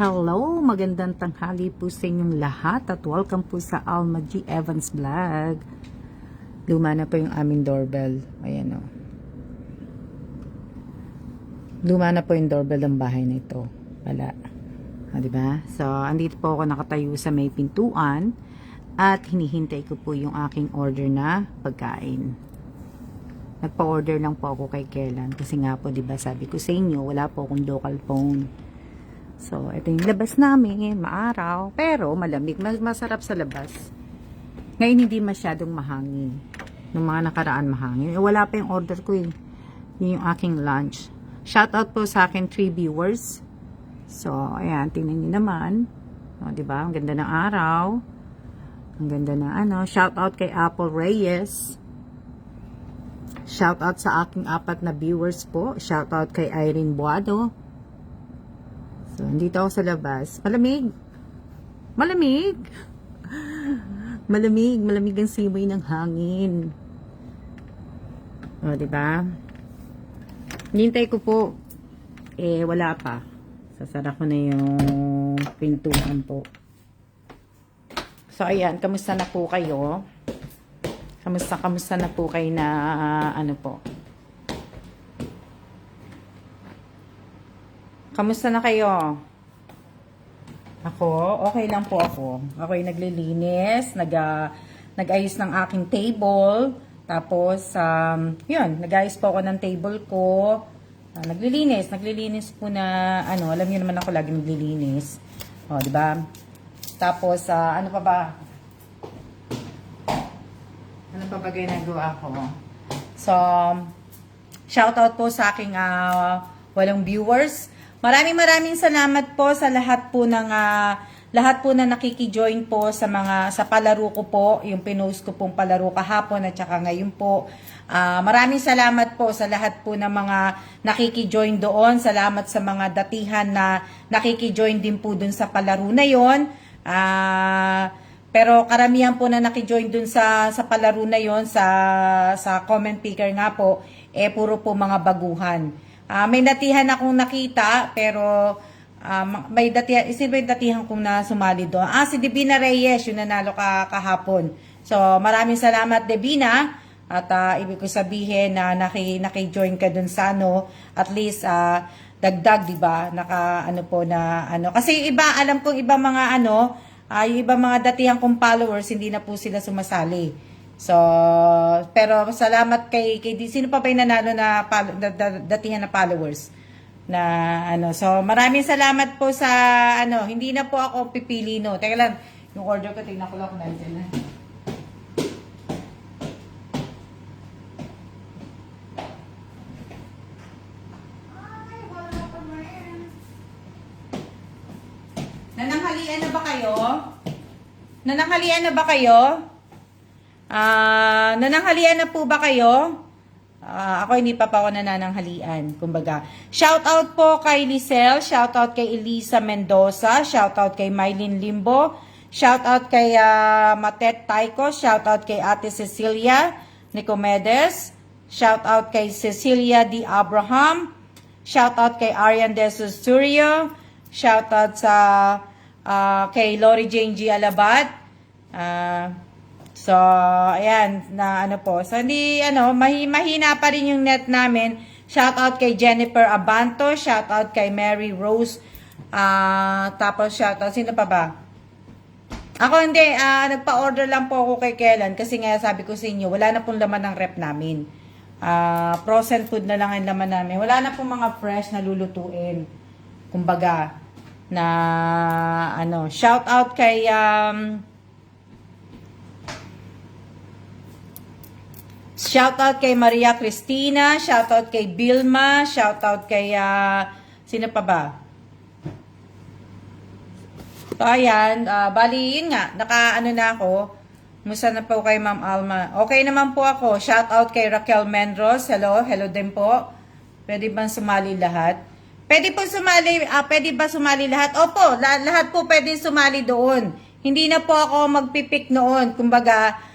Hello, magandang tanghali po sa inyong lahat at welcome po sa Alma G. Evans Vlog. Luma na po yung aming doorbell. Ayan o. Luma na po yung doorbell ng bahay na ito. Wala. Diba? So, andito po ako nakatayo sa may pintuan at hinihintay ko po yung aking order na pagkain. Nagpa-order lang po ako kay Kellan kasi nga po, diba, sabi ko sa inyo, wala po akong local phone. So, ito yung labas namin, maaraw, pero malamig, masarap sa labas. Ngayon hindi masyadong mahangin. Nung mga nakaraan mahangin. Wala pa yung order ko eh. Yun yung aking lunch. Shoutout po sa akin 3 viewers. So, ayan, tingnan nyo naman. O, diba? Ang ganda ng araw. Ang ganda ng ano. Shoutout kay Apple Reyes. Shoutout sa aking 4 na viewers po. Shoutout kay Irene Buado. So, dito ako sa labas. Malamig. Malamig. Malamig. Malamig ang simoy ng hangin. O, diba? Hintay ko po. Eh, wala pa. Sasara ko na yung pintuan po. So, ayan. Kamusta na po kayo? Kamusta na po kayo na, ano po? Kamusta na kayo? Ako, okay lang po ako. Ako ay naglilinis, nag-ayos ng aking table. Tapos, yun, nag-ayos po ako ng table ko. Naglilinis po na, ano, alam niyo naman ako lagi naglilinis. O, di ba? Tapos, ano pa ba? Ano pa ba ginagawa ko? So, shoutout po sa aking walang viewers. Maraming salamat po sa lahat po na nakiki-join po sa palaro ko po, yung pinost ko pong palaro kahapon at saka ngayon po. Maraming salamat po sa lahat po ng mga nakiki-join doon. Salamat sa mga datihan na nakiki-join din po dun sa palaro na yon. Pero karamihan po na naki-join dun sa palaro na yon, sa comment picker nga po, puro po mga baguhan. May datihan akong nakita, pero may datihan kong na sumali doon. Si Divina Reyes, yung nanalo kahapon. So, maraming salamat, Divina. At ibig ko sabihin na naki-join ka doon sa ano, at least dagdag, di ba? Kasi iba, alam kong iba mga yung iba mga datihan kong followers, hindi na po sila sumasali. So, pero salamat kay sino pa ba yung nanalo na datihan na followers na so maraming salamat po sa hindi na po ako pipili no. Teka lang, yung order ko tingnan ko lang kung nandiyan na. Nananghalian na ba kayo? Nananghalian na ba kayo? Nananghalian na po ba kayo? Ako hindi pa ako nananghalian. Kumbaga, shout out po kay Lisel, shout out kay Elisa Mendoza, shout out kay Mylene Limbo, shout out kay Matet Taiko, shout out kay Ate Cecilia Nicomedes, shout out kay Cecilia D. Abraham, shout out kay Arian De Susturio, shout out sa kay Lori Jane G. Alabat. So, ayan, So, hindi, mahina pa rin yung net namin. Shout out kay Jennifer Abanto, shout out kay Mary Rose, tapos shout out, sino pa ba? Ako hindi, nagpa-order lang po ako kay Kellan, kasi nga sabi ko sa inyo, wala na pong laman ng rep namin. Frozen food na lang ang laman namin. Wala na pong mga fresh na lulutuin. Kumbaga, shout out kay, shoutout kay Maria Cristina, shoutout kay Bilma, shoutout kay sino pa ba? So ayan, bali yun nga, na ako. Musta na po kay Ma'am Alma? Okay naman po ako. Shoutout kay Raquel Mendros. Hello din po. Pwede bang sumali lahat? Pwede ba sumali lahat? Opo, lahat po pwede sumali doon. Hindi na po ako magpipik noon. Kumbaga,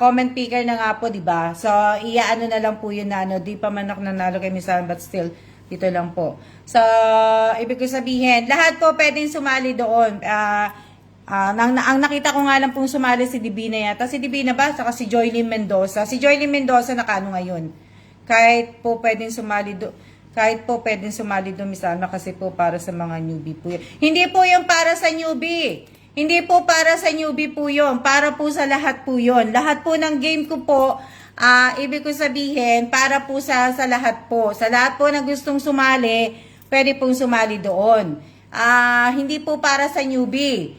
comment picker na nga po, di ba? So, na lang po yun na di pa man ako nanalo kay Miss Alma, but still, Dito lang po. So, ibig ko sabihin, lahat po pwedeng sumali doon. Ang nakita ko nga lang pong sumali si Divina yata. Si Divina ba? Saka si Joylyn Mendoza. Si Joylyn Mendoza nakano ngayon. Kahit po pwedeng sumali doon. Kahit po pwedeng sumali doon, Miss Alma, kasi po para sa mga newbie po yun. Hindi po yung para sa newbie. Hindi po para sa newbie po yun. Para po sa lahat po yun. Lahat po ng game ko po, ibig ko sabihin, para po sa lahat po. Sa lahat po na gustong sumali, pwede pong sumali doon. Hindi po para sa newbie.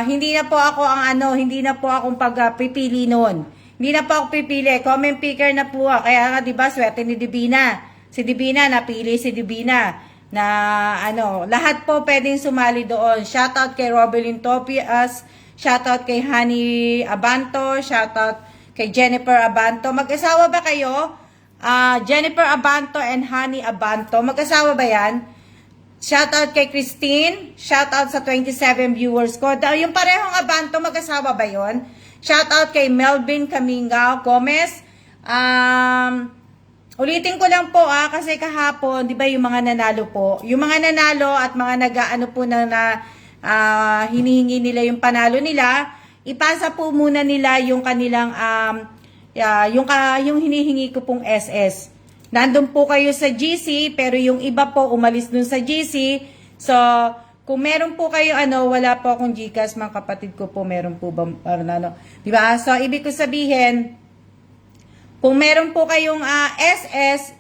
Hindi na po ako hindi na po akong pagpipili noon. Hindi na po ako pipili. Comment picker na po. Kaya nga, di ba, swerte ni Divina. Si Divina, napili si Divina na lahat po pwedeng sumali doon. Shoutout kay Robelyn Topias, shoutout kay Honey Abanto, shoutout kay Jennifer Abanto. Mag-asawa ba kayo? Jennifer Abanto and Honey Abanto. Mag-asawa ba yan? Shoutout kay Christine, shoutout sa 27 viewers ko. Yung parehong Abanto, mag-asawa ba yon? Shoutout kay Melvin Camingao Gomez. Ulitin ko lang po kasi kahapon, di ba yung mga nanalo po, yung mga nanalo at mga nag-ano po hinihingi nila yung panalo nila, ipasa po muna nila yung kanilang, yung hinihingi ko pong SS. Nandun po kayo sa GC, pero yung iba po umalis dun sa GC. So, kung meron po kayo, wala po akong GCash, mga kapatid ko po, meron po ba, di ba? So, ibig ko sabihin, kung meron po kayong SS,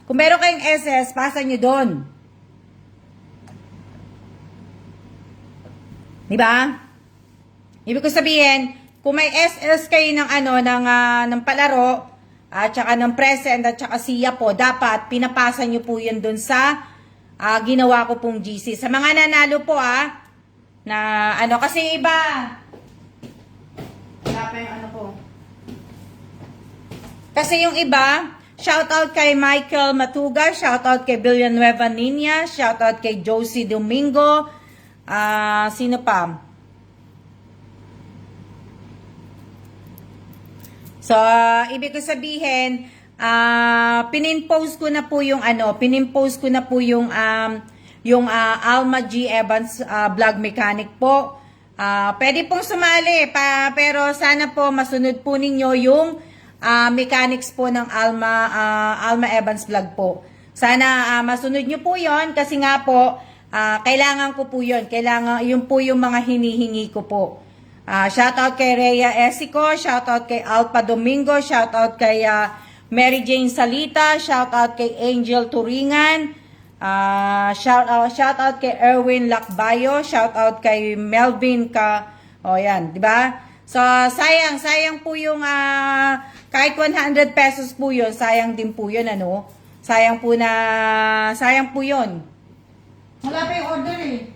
kung meron kayong SS, pasa nyo doon. Di ba? Ibig ko sabihin, kung may SS kayo ng palaro, at saka ng present, at saka siya po, dapat pinapasa nyo po yun doon sa ginawa ko pong GC. Sa mga nanalo po kasi iba, wala pa yung po. Kasi yung iba, shoutout kay Michael Matuga, shoutout kay Villanueva Nina, shoutout kay Josie Domingo, sino pa? So, ibig ko sabihin, pininpost ko na po yung Alma G. Evans vlog mechanic po. Pwede pong sumali, pero sana po masunod po ninyo yung mechanics po ng Alma Evans vlog po. Sana masunod nyo po yon kasi nga po, kailangan ko po yun. Yun po yung mga hinihingi ko po. Shoutout kay Rhea Esico, shoutout kay Alpa Domingo, shoutout kay Mary Jane Salita, shoutout kay Angel Turingan, shoutout kay Erwin Lakbayo, shoutout kay Melvin yan, di ba? So, sayang po yung, kahit 100 pesos po yun, sayang din po yun, sayang po yun. Wala pa yung order eh.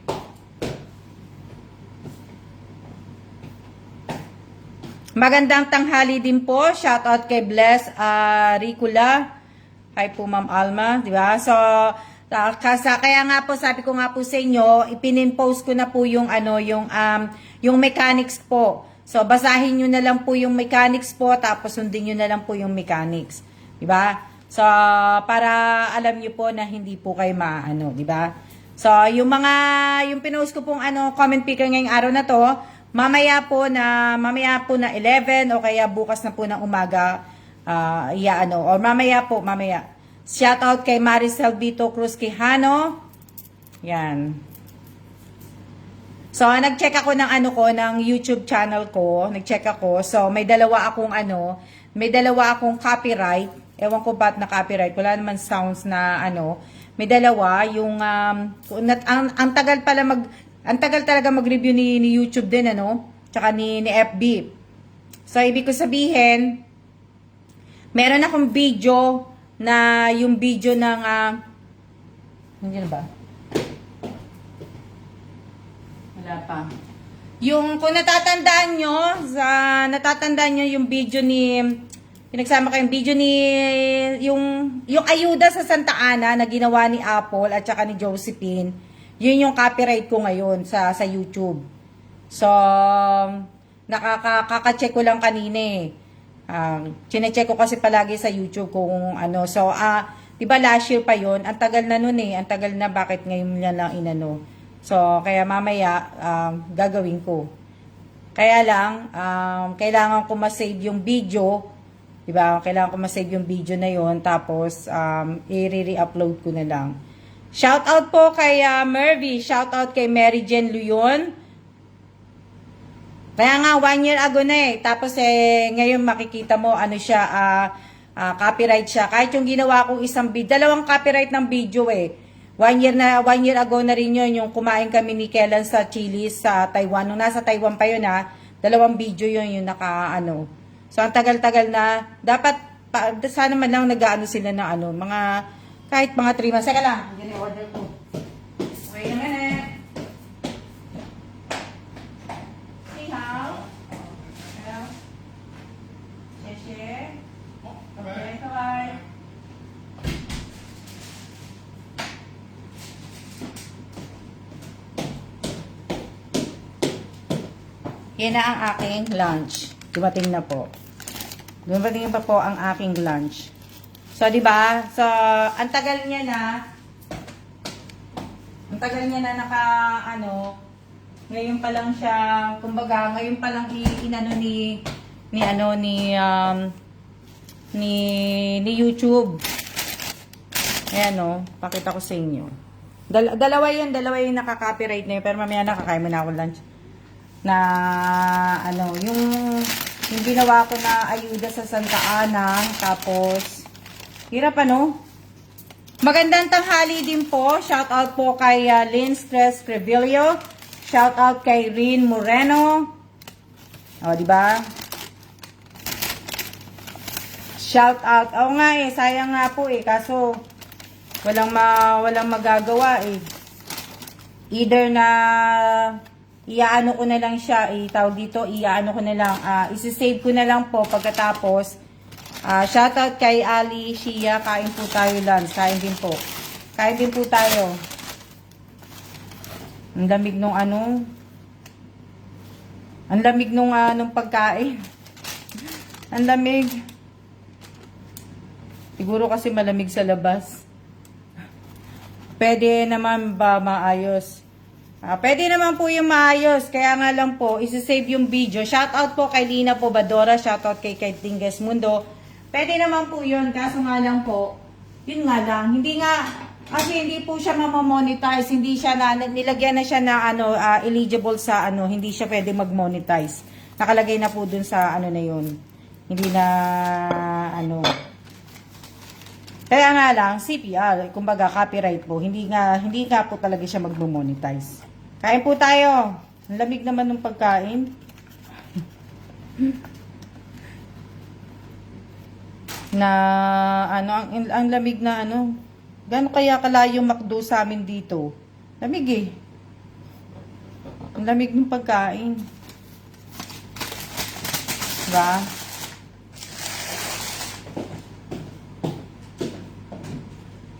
Magandang tanghali din po, shoutout kay Bless Ricula. Hi po Ma'am Alma, di ba? So, kaya nga po, sabi ko nga po sa inyo, ipinin-post ko na po yung, yung mechanics po. So, basahin nyo na lang po yung mechanics po, tapos sundin nyo na lang po yung mechanics. Diba? So, para alam nyo po na hindi po kayo diba? So, yung pinost ko pong comment picker ngayong araw na to, mamaya po na 11 o kaya bukas na po ng umaga, or mamaya. Shoutout kay Maricel Vito Cruz Quijano. Yan. So, nag-check ako ng YouTube channel ko. Nag-check ako. So, may dalawa akong copyright. Ewan ko ba't na copyright. Wala naman sounds na May dalawa. Yung, ang tagal talaga mag-review ni YouTube din, Tsaka ni FB. So, ibig ko sabihin, meron akong video na yung video ng, nandiyan ba? Wala pa. Yung, kung natatandaan nyo yung video pinagsama ko yung video yung ayuda sa Santa Ana na ginawa ni Apple at saka ni Josephine, yun yung copyright ko ngayon sa YouTube. So, nakaka-check ko lang kanina eh. Chine-check ko kasi palagi sa YouTube kung So, Di ba last year pa yon? Ang tagal na nun eh. Ang tagal na, bakit ngayon niya lang inano. So, kaya mamaya, gagawin ko. Kaya lang, kailangan ko ma-save yung video. Diba? Kailangan ko ma-save yung video na yon. Tapos, i-re-upload ko na lang. Shout out po kay Mervy. Shout out kay Mary Jen Luyon. Kaya nga, 1 year ago na eh. Tapos ngayon makikita mo, ano siya, copyright siya. Kahit yung ginawa kong isang video, dalawang copyright ng video eh. 1 year ago na rin yun, yung kumain kami ni Kellan sa Chili's sa Taiwan. Nung nasa Taiwan pa yun dalawang video yun yung So, ang tagal-tagal na, dapat, sana man lang nag-ano sila ng mga, kahit mga 3 months. Saka lang, hindi order ko. Wait a minute. See how? Hello? Share. Okay, bye. Yan na ang aking lunch. Dumating na po. Dumating pa po ang aking lunch. So, di ba? So, ang tagal niya na ngayon pa lang siya, kumbaga, ngayon pa lang ni YouTube. Ayan pakita ko sa inyo. Dalawa yung nakaka-copyright na yun, pero mamaya nakakain mo na ako lunch. Na yung ginawa ko na ayuda sa Santa Ana, tapos hirap magandang tanghali din po. Shout out po kay Lynn Stress Crevillo. Shout out kay Rin Moreno. Di ba? Shout out. Nga sayang nga po kaso walang magagawa Either na iaano ko na lang siya, tawag dito, iaano ko na lang, isi-save ko na lang po pagkatapos. Shoutout kay Ali, Shia, kain po tayo lunch, kain din po tayo. Ang lamig nung nung pagkain. Ang lamig. Siguro kasi malamig sa labas. Pwede naman ba maayos? Pwede naman po yung maayos. Kaya nga lang po, isi-save yung video. Shoutout po kay Lina Pobadora. Shoutout kay Tinges Mundo. Pwede naman po yun. Kaso nga lang po, yun nga lang. Hindi po siya mamamonetize. Hindi siya nilagyan na siya na eligible sa hindi siya pwede mag-monetize. Nakalagay na po dun sa na yun. Hindi na Kaya nga lang, CPR, kumbaga copyright po. Hindi nga po talaga siya mag-monetize. Kain po tayo. Ang lamig naman ng pagkain. Ang lamig na Gaano kaya kalayo McDo sa amin dito? Lamig Ang lamig ng pagkain. Diba?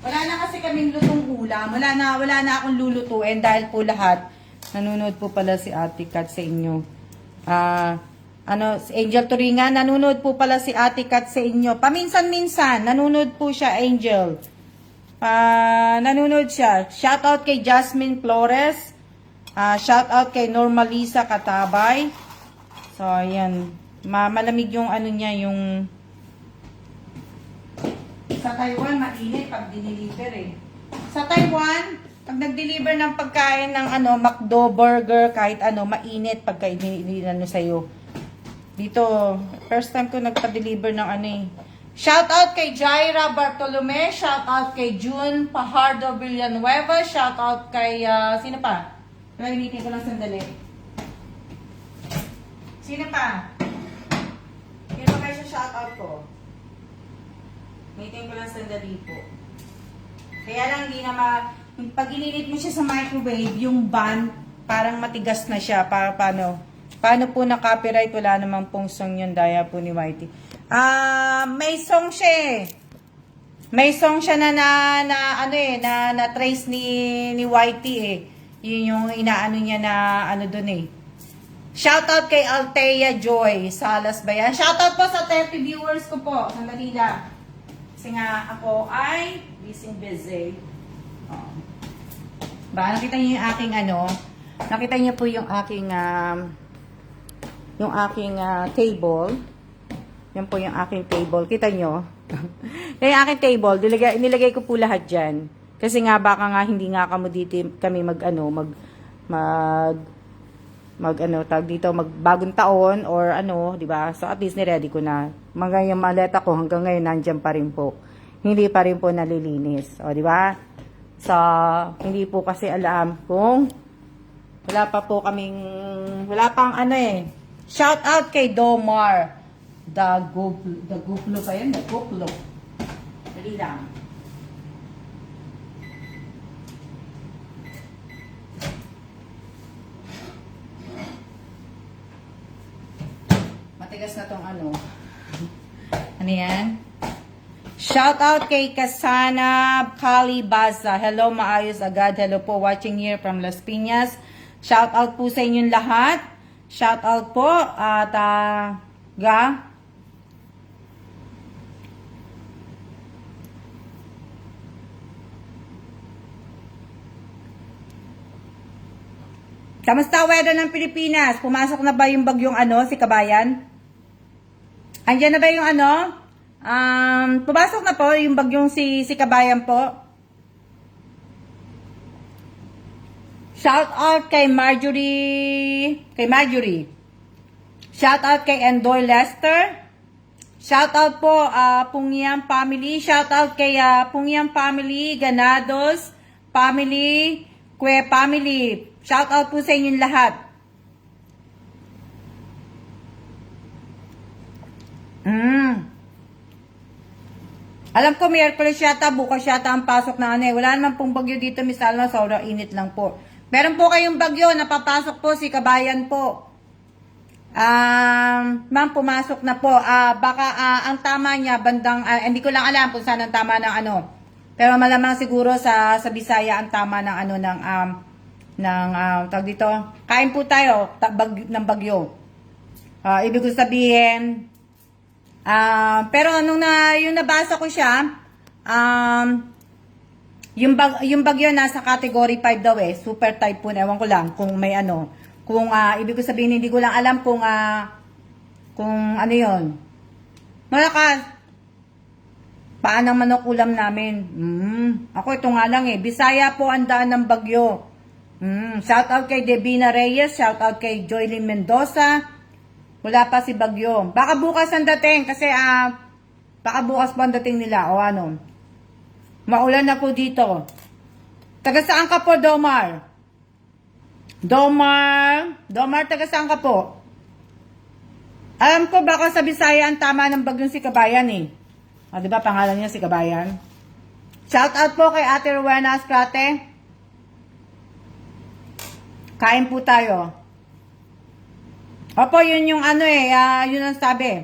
Wala na kasi kaming lutong ulam. Wala na akong lulutuin dahil po lahat. Nanonood po pala si Ate Kat sa inyo. Si Angel Turinga, nanonood po pala si Ate Kat sa inyo. Paminsan-minsan, nanonood po siya, Angel. Nanonood siya. Shoutout kay Jasmine Flores. Shoutout kay Normalisa Katabay. So, ayan. Malamig yung niya, yung... Sa Taiwan, mainit pag diniliver Sa Taiwan, pag nag-deliver ng pagkain ng McDo, burger, kahit mainit pagka sa'yo. Dito, first time ko nagpa-deliver ng Shout out kay Jaira Bartolome, shout out kay June Pajardo Villanueva, shout out kay, sino pa? Nalinitin ko lang sandali. Sino pa? Sino kayo sa shout out ko? Nalinitin ko lang sandali po. Kaya lang hindi na pag ininit mo siya sa microwave, yung bun, parang matigas na siya. Paano po na copyright? Wala namang pong song yun, daya po ni Whitey. May song siya May song siya na trace ni Whitey Yun yung inaano niya na dun Shoutout kay Althea Joy Salas ba yan? Shoutout po sa 30 viewers ko po. Sandali lang. Kasi nga ako ay busy. Oh. Ba, nakita niyo yung aking nakita niyo po yung aking table. Yan po yung aking table. Kita niyo? Yung aking table, nilagay ko po lahat dyan. Kasi nga baka nga hindi nga kami tag dito, magbagong taon or di ba? So at least ni-ready ko na. Mga yung maleta ko hanggang ngayon nandiyan pa rin po. Hindi pa rin po nalilinis. O di ba? So hindi po kasi alam kung wala pang Shout out kay Domar. The Guplo pa yan? The Guplo. Dali lang. Matigas na tong ano yan? Shout out kay Kasana Kalibaza. Hello, maayos agad. Hello po, watching here from Las Piñas. Shout out po sa inyong lahat. Shout out po at kamusta weather ng Pilipinas? Pumasok na ba yung bagyong si Kabayan? Andiyan na ba yung pumasok na po yung bagyong si Kabayan po. Shout out kay Marjorie. Shout out kay Endoy Lester. Shout out po Pungyang family. Shout out kay Pungyang family, Ganados family, Kwe family. Shout out po sa inyong lahat. Alam ko Miyerkules yata, bukas yata ang pasok na Wala naman pong bagyo dito, Miss Alma. Sobrang init lang po. Meron po kayong bagyo, napapasok po si Kabayan po. Ma'am, pumasok na po. Baka ang tama niya, bandang, hindi ko lang alam kung saan ang tama ng Pero malamang siguro sa Bisaya ang tama ng tawag dito. Kain po tayo ng bagyo. Ibig ko sabihin, pero yung nabasa ko siya, yung bagyo nasa category 5 daw super typhoon. Ewan ko lang kung may kung ibig ko sabihin, hindi ko lang alam kung yun. Malakas. Paanang manok ulam namin? Ako ito nga lang Bisaya po ang daan ng bagyo. Shout out kay Devina Reyes, shout out kay Joylyn Mendoza. Wala pa si bagyo. Baka bukas ang dating kasi baka bukas pa ang dating nila o Maulan na po dito. Taga saan ka po, Domar? Domar, taga saan ka po? Alam ko baka sa Bisaya ang tama ng bagyong si Kabayan di ba pangalan niya si Kabayan? Shout out po kay Ate Rowena Ascrate. Kain po tayo. Opo, yun yung yun ang sabi.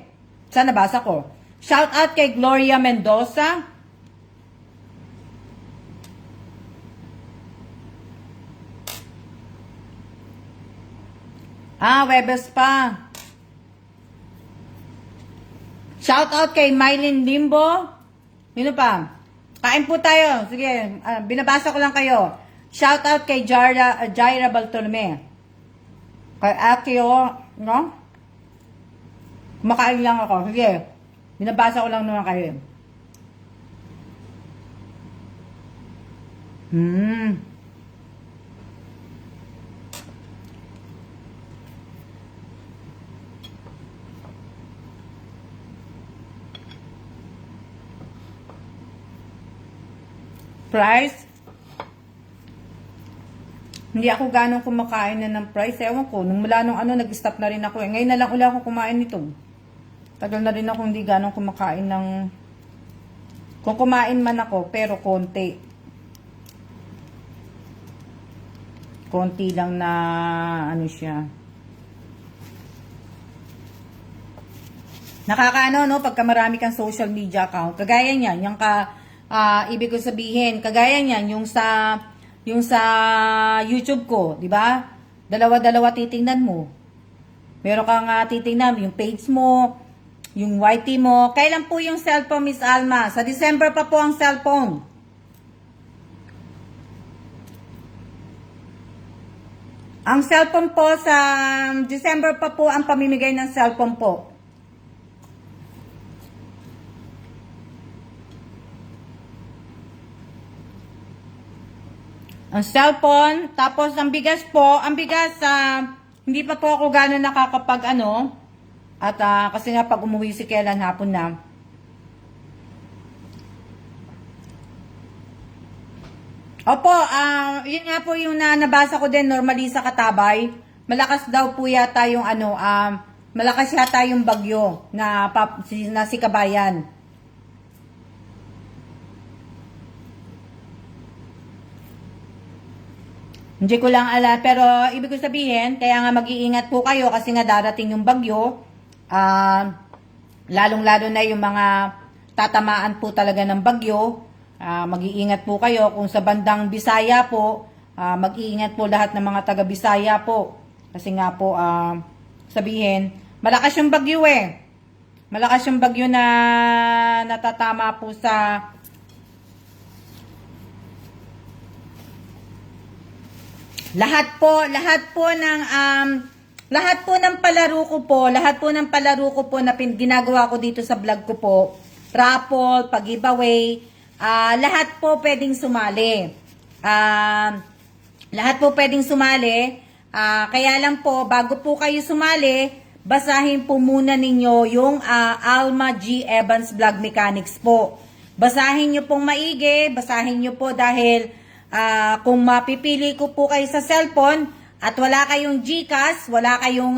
Saan nabasa ko? Shout out kay Gloria Mendoza. Webes pa. Shout out kay Mylene Limbo. Sino pa? Kain po tayo. Sige, binabasa ko lang kayo. Shout out kay Jaira Baltolome. Kay Akio, no? Kumakain lang ako. Sige, binabasa ko lang naman kayo. Price? Hindi ako ganong kumakain na ng price. Ewan ko, mula nung nag-stop na rin ako. Ngayon na lang ulit ako kumain nito. Tagal na rin ako hindi ganong kumakain ng... Kung kumain man ako, pero konti. Konti lang na siya. Nakakaano, no? Pagka marami kang social media account. Kagaya niyan, yung ibig ko sabihin, kagaya niyan, yung sa YouTube ko, di ba? Dalawa-dalawa titingnan mo. Meron kang titingnan yung page mo, Yung YT mo. Kailan po yung cellphone, Miss Alma? Sa December pa po ang cellphone. Ang cellphone po sa December pa po ang pamimigay ng cellphone po. Ang cellphone, tapos ang bigas po, hindi pa po ako gano'n nakakapag at kasi nga pag umuwi si Kailan hapon na. Opo, yun nga po yung nabasa ko din normally sa Katabay. Malakas daw po yata yung malakas yata yung bagyo na si Kabayan. Hindi ko lang alam, pero ibig ko sabihin, kaya nga mag-iingat po kayo kasi nga darating yung bagyo. Lalong-lalo na yung mga tatamaan po talaga ng bagyo. Mag-iingat po kayo kung sa bandang Bisaya po, mag-iingat po lahat ng mga taga Bisaya po. Kasi nga po, sabihin, malakas yung bagyo eh. Malakas yung bagyo na natatama po sa lahat po ng palaro ko po na ginagawa ko dito sa vlog ko po, raffle, pag-giveaway, lahat po pwedeng sumali. Kaya lang po, bago po kayo sumali, basahin po muna ninyo yung Alma G. Evans Vlog Mechanics po. Basahin nyo pong maigi, basahin nyo po dahil kung mapipili ko po kayo sa cellphone at wala kayong GCash, wala kayong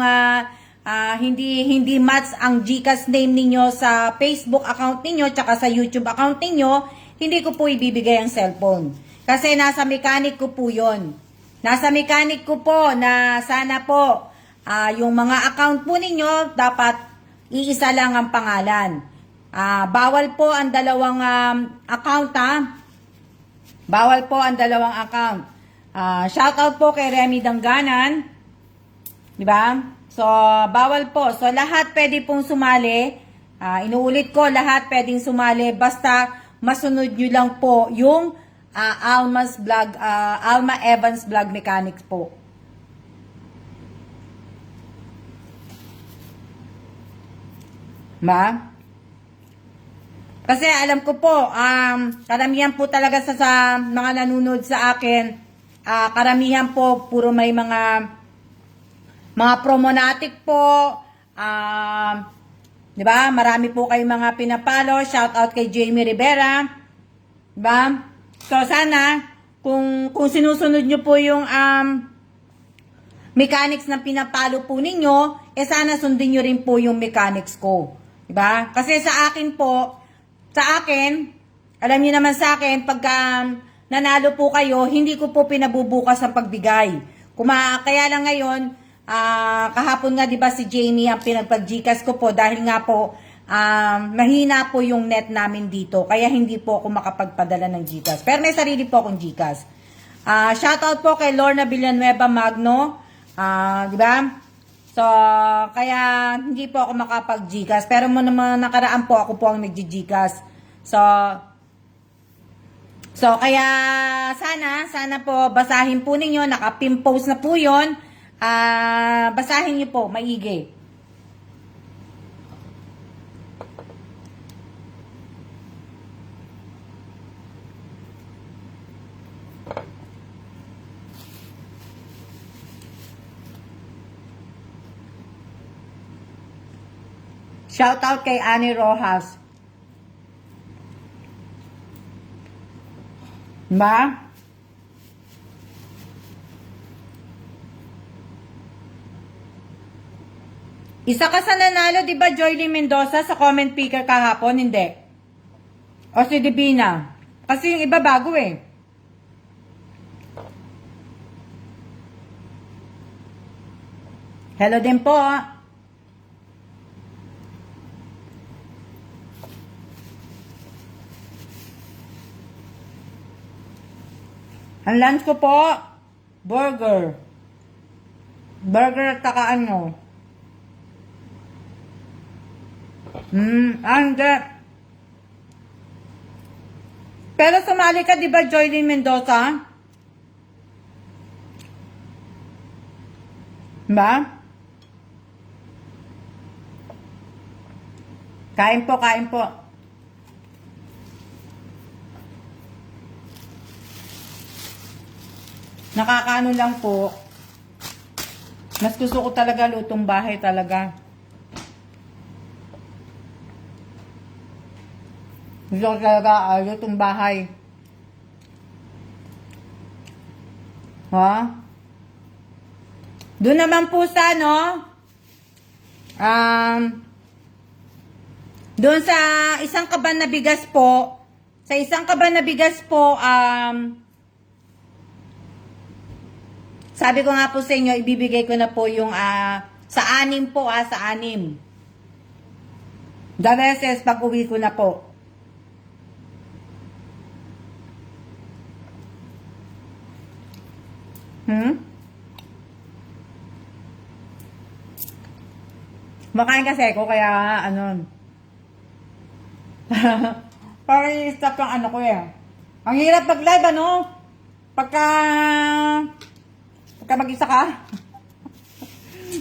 hindi match ang GCash name ninyo sa Facebook account ninyo tsaka sa YouTube account ninyo, hindi ko po ibibigay ang cellphone. Kasi nasa mechanic ko po yun. Nasa mechanic ko po na sana po yung mga account po ninyo dapat iisa lang ang pangalan. Bawal po ang dalawang account Bawal po ang dalawang account. Shoutout po kay Remy Dangganan. Di ba? So, bawal po. So, lahat pwede pong sumali. Inuulit ko, lahat pwedeng sumali. Basta masunod nyo lang po yung Alma Evans Vlog Mechanics po. Kasi alam ko po, karamihan po talaga sa mga nanonood sa akin, karamihan po, puro may mga promonatic po, di ba? Marami po kayong mga pinapalo, shout out kay Jamie Rivera, di ba? So sana, kung sinusunod nyo po yung mechanics na pinapalo po ninyo, sana sundin nyo rin po yung mechanics ko, di ba? Kasi sa akin po, alam niyo naman sa akin, pagka nanalo po kayo, hindi ko po pinabubukas ang pagbigay. Kaya lang ngayon, kahapon nga 'di ba si Jamie ang pinagpag-GCash ko po dahil nga po mahina po yung net namin dito. Kaya hindi po ako makapagpadala ng GCash. Pero may sarili po akong GCash. Shoutout po kay Lorna Villanueva Magno, 'di ba? So, kaya hindi po ako makapag-GCash. Pero mo naman nakaraan po, ako po ang nag-GCash. So, kaya sana po basahin po ninyo. Naka-pin post na po yun. Basahin niyo po, maigi. Shout out kay Annie Rojas. Ba? Isa ka sa nanalo, di ba, Joyly Mendoza sa comment picker kahapon? Hindi. O si Divina. Kasi yung iba bago eh. Hello din po. Ang lunch ko po, burger. Burger at saka ano. Hindi. Pero sumali ka, di ba, Joylyn Mendoza? Ba? Kain po, kain po. Nakakaano lang po. Mas gusto ko talaga lutong bahay talaga. Gusto ko talaga lutong bahay. Ha? Doon naman po sa doon sa isang kaban na bigas po, sa isang kaban na bigas po, sabi ko nga po sa inyo, ibibigay ko na po yung sa 6 po, sa 6. The rest pag uwi ko na po. Makain kasi ako, kaya parang i-stop yung ko eh. Ang hirap mag-live, Pagka mag-isa ka.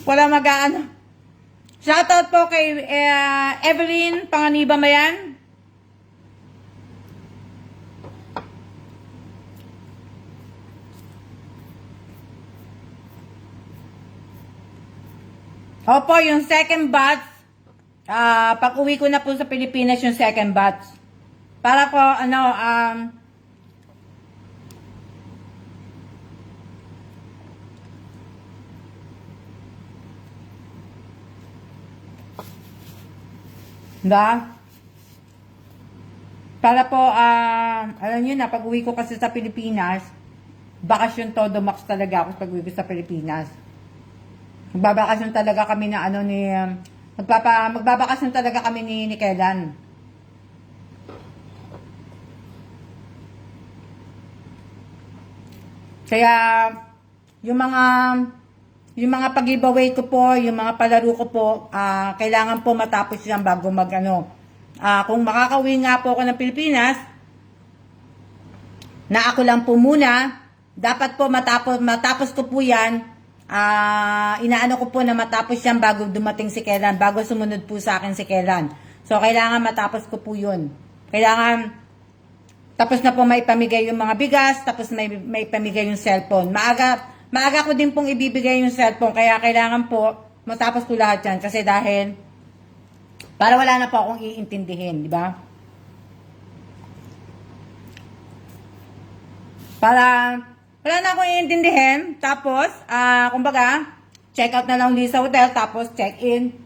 Wala Shoutout po kay Evelyn Panganiba Mayan. Opo, yung second batch, pag uwi ko na po sa Pilipinas yung second batch. Para po, para po, alam nyo na, pag uwi ko kasi sa Pilipinas, bakasyon todo max talaga ako pag uwi ko sa Pilipinas. Magbabakasyon talaga kami na magbabakasyon talaga kami ni Kelan. Kaya yung mga pag-giveaway ko po, yung mga palaro ko po, kailangan po matapos yan bago kung makakauwi nga po ako ng Pilipinas, na ako lang po muna, dapat po matapos ko po yan. Inaano ko po na matapos yan bago dumating si Kelan, bago sumunod po sa akin si Kelan. So, kailangan matapos ko po yun. Kailangan, tapos na po may pamigay yung mga bigas, tapos may pamigay yung cellphone. Maaga ko din pong ibibigay yung cellphone, kaya kailangan po matapos ko lahat yan. Kasi dahil, para wala na po akong iintindihin, di ba? Wala na akong iintindihin. Tapos, kumbaga, check out na lang ulit sa hotel. Tapos, check in.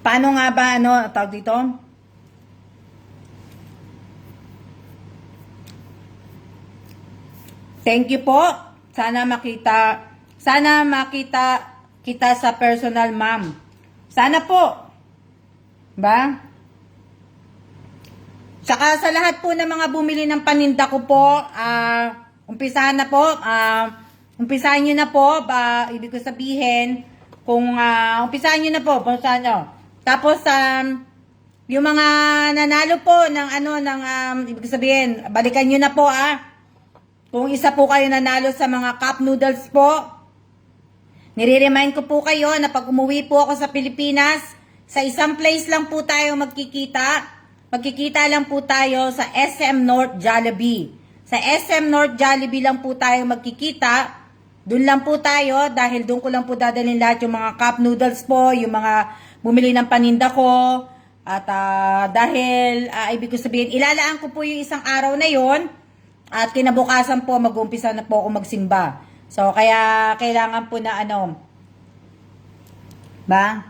Paano nga ba, tawag dito? Thank you po. Sana makita kita sa personal, ma'am. Sana po. Ba? Saka sa lahat po ng mga bumili ng paninda ko po, umpisahan na po. Umpisahan nyo na po. Ibig ko sabihin, kung umpisahan nyo na po, umpisahan nyo. Tapos, yung mga nanalo po ibig sabihin, balikan nyo na po, Kung isa po kayo nanalo sa mga cup noodles po, nire-remind ko po kayo na pag umuwi po ako sa Pilipinas, sa isang place lang po tayo magkikita. Magkikita lang po tayo sa SM North Jollibee. Sa SM North Jollibee lang po tayo magkikita. Doon lang po tayo, dahil doon ko lang po dadalhin lahat yung mga cup noodles po, yung mga bumili ng paninda ko. At dahil, ibig ko sabihin, ilalaan ko po yung isang araw na yon. At kinabukasan po, mag-umpisa na po ako magsimba. So, kaya kailangan po na ba?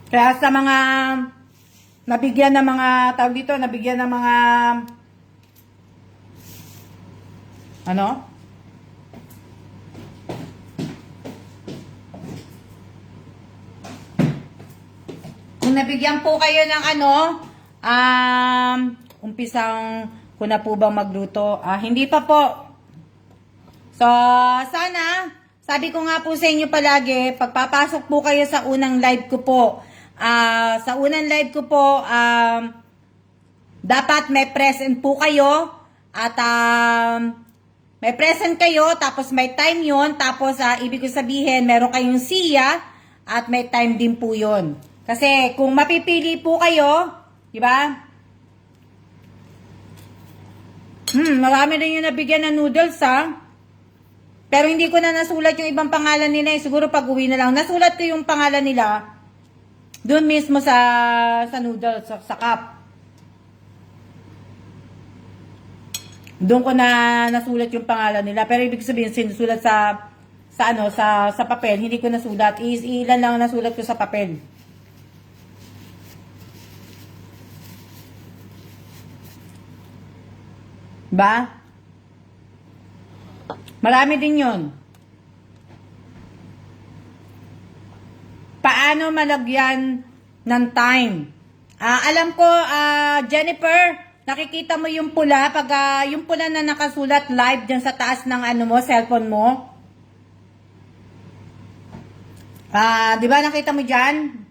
Kaya sa mga nabigyan ng mga tawag dito, nabigyan ng mga ano? Kung nabigyan po kayo ng ano, umpisang ko na po bang magluto? Hindi pa po. So, sana, sabi ko nga po sa inyo palagi, pagpapasok po kayo sa unang live ko po, sa unang live ko po, dapat may present po kayo, at may present kayo, tapos may time yon, tapos ibig ko sabihin, meron kayong siya, at may time din po yon. Kasi kung mapipili po kayo, di ba? Marami rin yung nabigyan ng noodles, Pero hindi ko na nasulat yung ibang pangalan nila. Siguro pag uwi na lang. Nasulat ko yung pangalan nila doon mismo sa noodles, sa cup. Doon ko na nasulat yung pangalan nila. Pero ibig sabihin, sinusulat sa papel. Hindi ko nasulat. Ilan lang nasulat ko sa papel. Ba? Marami din yun. Paano malagyan ng time? Alam ko, Jennifer, nakikita mo yung pula, pag yung pula na nakasulat live dyan sa taas ng ano mo, cellphone mo. Di ba nakita mo dyan?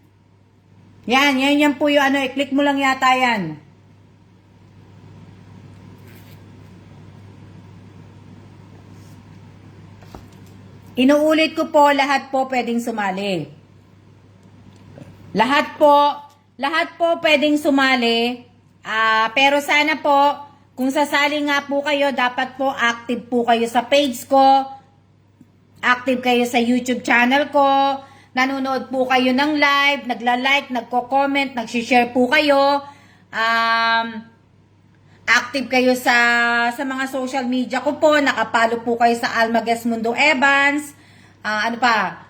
Yan po yung ano, i-click mo lang yata yan. Inuulit ko po, lahat po pwedeng sumali. Lahat po pwedeng sumali. Pero sana po, kung sasali nga po kayo, dapat po active po kayo sa page ko. Active kayo sa YouTube channel ko. Nanonood po kayo ng live, nagla-like, nagko-comment, nag-share po kayo. Active kayo sa mga social media ko po, nakapalo po kayo sa Almaguez Mundo Evans. Ano pa?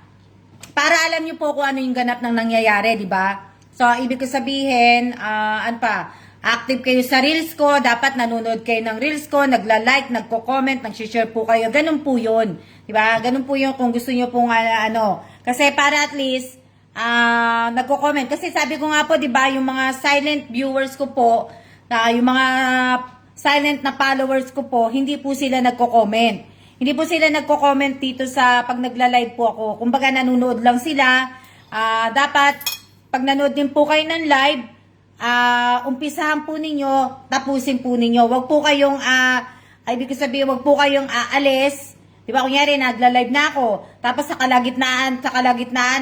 Para alam niyo po kung ano yung ganap ng nangyayari, di ba? So, ibig ko sabihin, ano pa? Active kayo sa Reels ko, dapat nanonood kayo ng Reels ko, nagla-like, nagko-comment, nag-share po kayo. Ganun po 'yun, di ba? Ganun po 'yun kung gusto niyo pong ano. Kasi para at least nagko-comment, kasi sabi ko nga po, di ba, yung mga silent viewers ko po, yung mga silent na followers ko po, hindi po sila nagko-comment. Hindi po sila nagko-comment dito sa pag nagla-live po ako. Kumbaga nanonood lang sila. Dapat pag nanood din po kayo ng live, umpisahan po ninyo, tapusin po ninyo. Wag po kayong ibig sabihin, wag po kayong aalis. Di ba, kunyari, nagla-live na ako. Tapos sa kalagitnaan,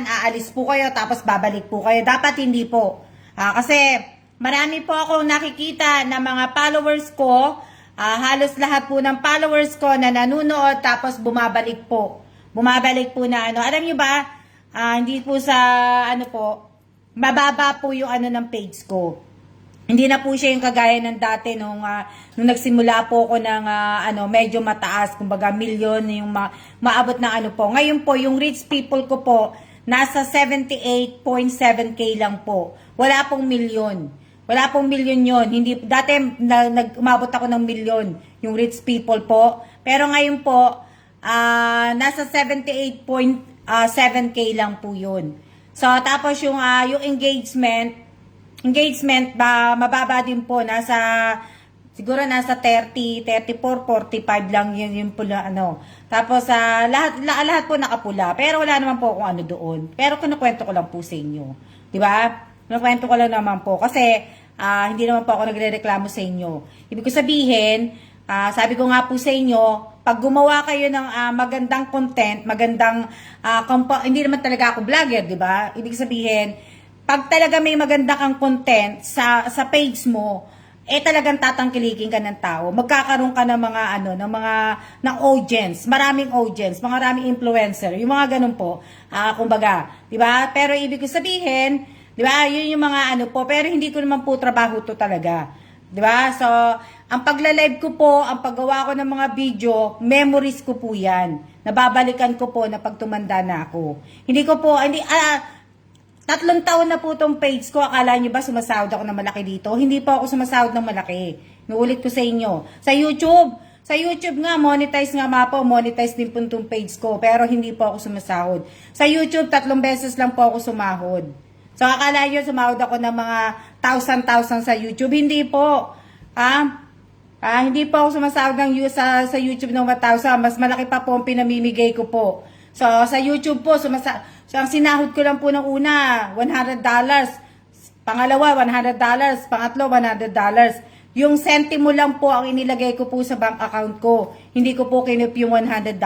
aalis po kayo, tapos babalik po kayo. Dapat hindi po. Kasi marami po akong nakikita na mga followers ko, halos lahat po ng followers ko na nanonood, tapos bumabalik po. Bumabalik po na ano. Alam nyo ba, hindi po sa, ano po, mababa po yung ano ng page ko. Hindi na po siya yung kagaya ng dati nung nagsimula po ako ng medyo mataas, kumbaga milyon yung maabot ng ano po. Ngayon po, yung rich people ko po, nasa 78.7k lang po. Wala pong milyon. Wala pong milyon yon. Hindi, dati umabot ako ng milyon, yung rich people po. Pero ngayon po, nasa 78.7k lang po yun. So, tapos yung engagement, mababa din po, siguro nasa 30, 34, 45 lang yun pula, ano. Tapos, lahat po nakapula. Pero wala naman po kung ano doon. Pero kinukwento ko lang po sa inyo. Diba? Kinukwento ko lang naman po. Kasi, hindi naman po ako nagre-reklamo sa inyo. Ibig ko sabihin, sabi ko nga po sa inyo, pag gumawa kayo ng magandang content, hindi naman talaga ako vlogger, diba? Ibig sabihin, pag talaga may maganda kang content sa page mo, talagang tatangkilikin ka ng tao. Magkakaroon ka ng mga ng audience, maraming audience, maraming influencer, yung mga ganun po. Kumbaga, 'di ba? Pero ibig ko sabihin, 'di ba? Yun yung mga po, pero hindi ko naman po trabaho to talaga. 'Di ba? So, ang pagla-live ko po, ang paggawa ko ng mga video, memories ko po 'yan. Nababalikan ko po na pag tumanda na ako. 3 taon na po tong page ko. Akala nyo ba sumasahod ako ng malaki dito? Hindi po ako sumasahod ng malaki. Nuulit ko sa inyo. Sa YouTube nga, monetize nga po. Monetize din po itong page ko. Pero hindi po ako sumasahod. Sa YouTube, 3 beses lang po ako sumahod. So, akala nyo sumahod ako ng mga 1,000 sa YouTube. Hindi po. Hindi po ako sumasahod sa YouTube ng 1,000. Mas malaki pa po ang pinamimigay ko po. So, sa YouTube po, so, ang sinahod ko lang po ng una, $100. Pangalawa, $100. Pangatlo, $100. Yung sentimo lang po ang inilagay ko po sa bank account ko. Hindi ko po kinup yung $100.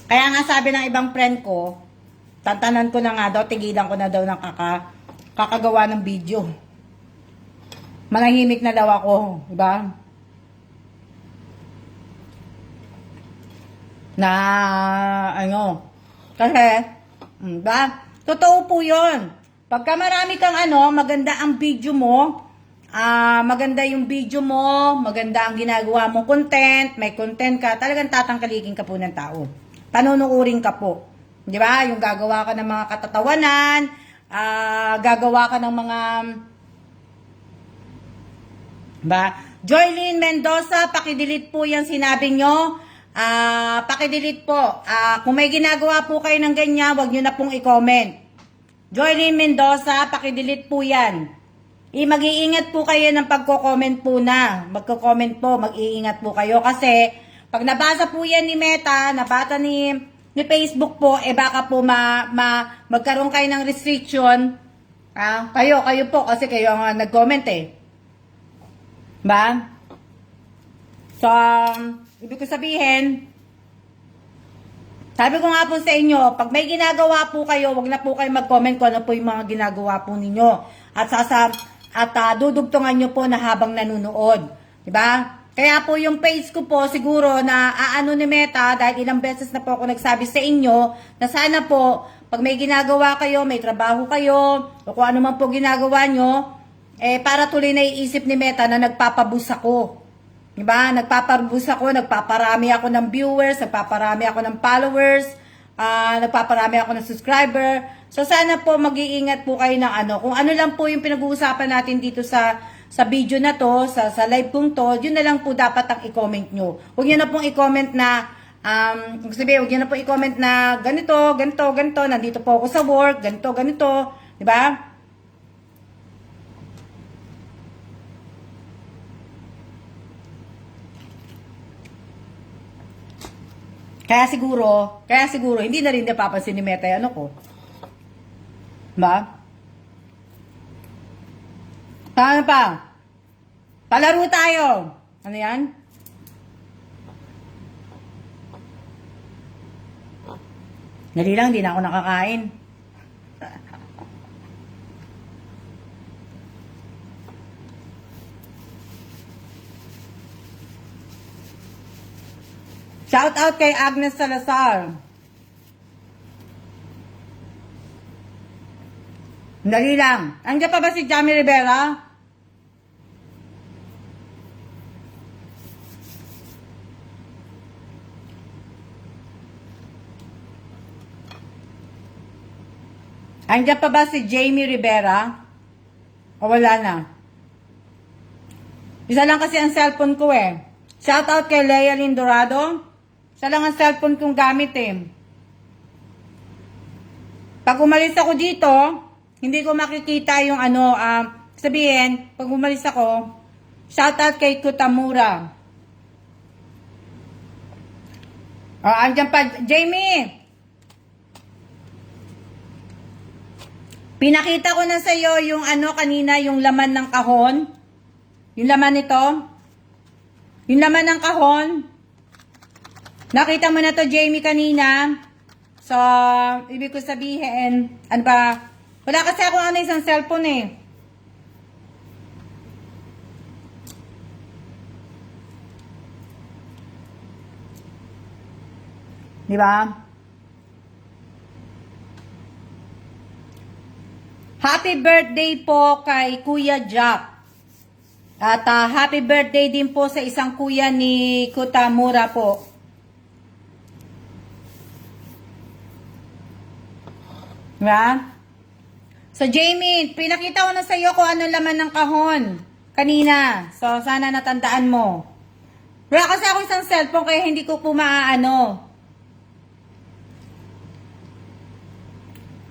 Kaya nga sabi ng ibang friend ko, tantanan ko na nga daw, tigilan ko na daw ng kakagawa ng video. Manahimik na daw ako, diba? Kasi, diba? Totoo po yun. Pagka marami kang maganda ang video mo, maganda yung video mo, maganda ang ginagawa mong content, may content ka, talagang tatangkalikin ka po ng tao. Panunuurin ka po. Di ba? Yung gagawa ka ng mga katatawanan, gagawa ka ng mga Joylyn Mendoza, pakidelete po yung sinabi nyo. Pakidelete po. Kung may ginagawa po kayo ng ganyan, wag nyo na pong i-comment. Joylyn Mendoza, pakidelete po yan. Mag-iingat po kayo ng pagko-comment po na. Magko-comment po, mag-iingat po kayo. Kasi, pag nabasa po yan ni Meta, nabasa ni Facebook po, baka po magkaroon kayo ng restriction. Kayo po, kasi kayo ang nag-comment Ba? So, ibig ko sabihin, sabi ko nga po sa inyo, pag may ginagawa po kayo, wag na po kayo mag-comment kung ano po yung mga ginagawa po ninyo. At dudugtungan nyo po na habang nanunood. Diba? Kaya po yung page ko po, siguro na ni Meta, dahil ilang beses na po ako nagsabi sa inyo, na sana po, pag may ginagawa kayo, may trabaho kayo, o kung ano man po ginagawa nyo, para tuloy na iisip ni Meta na nagpapaboost ako. Diba? Nagpapaboost ako, nagpaparami ako ng viewers, nagpaparami ako ng followers, nagpaparami ako ng subscriber. So sana po mag-iingat po kayo ng kung ano lang po yung pinag-uusapan natin dito sa video na to, sa live kong to, yun na lang po dapat ang i-comment nyo. Huwag nyo na pong i-comment na, huwag nyo na pong i-comment na ganito, nandito po ako sa work, ganito, diba? Kaya siguro, hindi na rin napapansin ni Meta yung ko. Ba? Paano pa? Palaro tayo. Ano yan? Dali lang, di na ako nakakain. Shout out kay Agnes Salazar. Dali lang. Andiyan pa ba si Jamie Rivera? Andiyan pa ba si Jamie Rivera? O wala na? Isa lang kasi ang cellphone ko Shout out kay Lea Lindorado. Isa lang ang cellphone kong gamit Pag umalis ako dito, hindi ko makikita yung sabihin, pag umalis ako, shout out kay Kutamura. Andyan pa, Jamie! Pinakita ko na sa'yo yung kanina, yung laman ng kahon. Yung laman nito. Yung laman ng kahon. Nakita mo na to, Jamie, kanina. So, ibig ko sabihin, wala kasi ako isang cellphone Di ba? Happy birthday po kay Kuya Jack. At happy birthday din po sa isang kuya ni Kutamura po. Diba? So Jamie, pinakita ko na sa iyo kung ano laman ng kahon kanina. So sana natandaan mo. Wala kasi ako isang cellphone kaya hindi ko po maaano.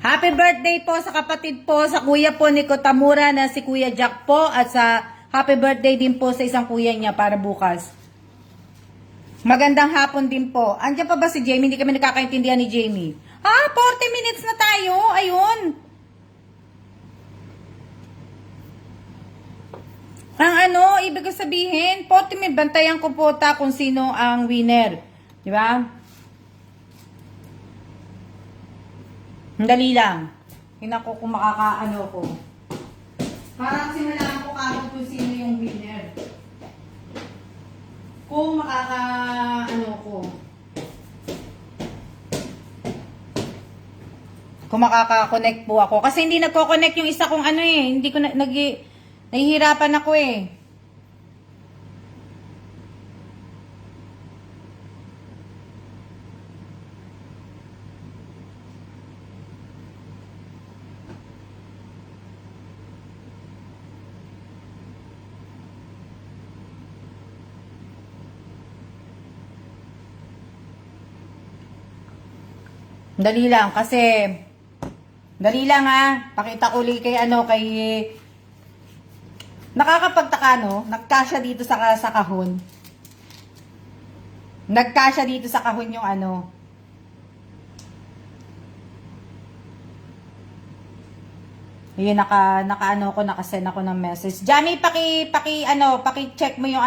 Happy birthday po sa kapatid po, sa kuya po ni Kutamura na si Kuya Jack po. At sa happy birthday din po sa isang kuya niya para bukas. Magandang hapon din po. Andiyan pa ba si Jamie? Hindi kami nakakaintindihan ni Jamie. 40 minutes na tayo. Ayun. Ang ano, ibig ko sabihin, 40 minutes, bantayan ko po kung sino ang winner. Di ba? Dali lang. Hinan ko kung makakaano ko. Parang simulaan ko kagad kung sino yung winner. Kung makakaano ko. Kung makaka-connect po ako. Kasi hindi nagko-connect yung isa kong ano eh. Hindi ko nahihirapan ako eh. Dali lang kasi dali lang pakita ko ulit kay nakakapagtaka no, nagkasya dito sa kahon. Nagkasya dito sa kahon yung ano. Ayun, nakasend ako ng message. Jamie, paki-check mo yung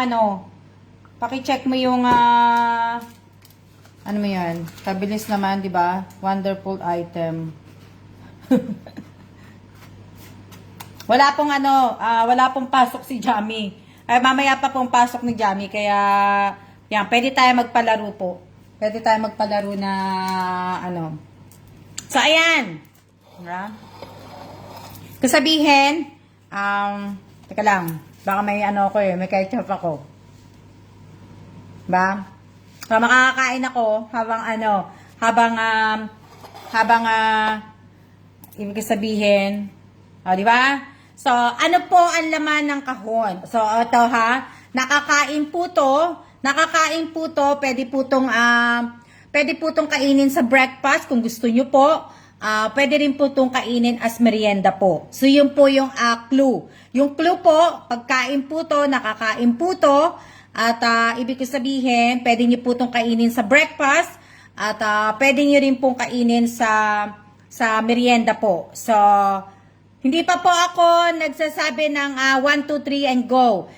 paki-check mo yung ano mo yan? Kabilis naman, di ba? Wonderful item. Wala pong pasok si Jamie. Ay, mamaya pa pong pasok ni Jamie. Kaya, yan, pwede tayo magpalaro po. Pwede tayo magpalaro na, So, ayan. Diba? Kasabihin, teka lang. Baka may may ketchup ako. Diba? So, makakakain ako habang ibig sabihin, di ba? So, ano po ang laman ng kahon? So, ito nakakain po to, pwede po tong kainin sa breakfast kung gusto nyo po. Pwede rin po tong kainin as merienda po. So, yun po yung clue. Yung clue po, pagkain po to, nakakain po to. At ibig ko sabihin, pwede nyo po itong kainin sa breakfast at pwede nyo rin pong kainin sa merienda po. So, hindi pa po ako nagsasabi ng 1, 2, 3 and go.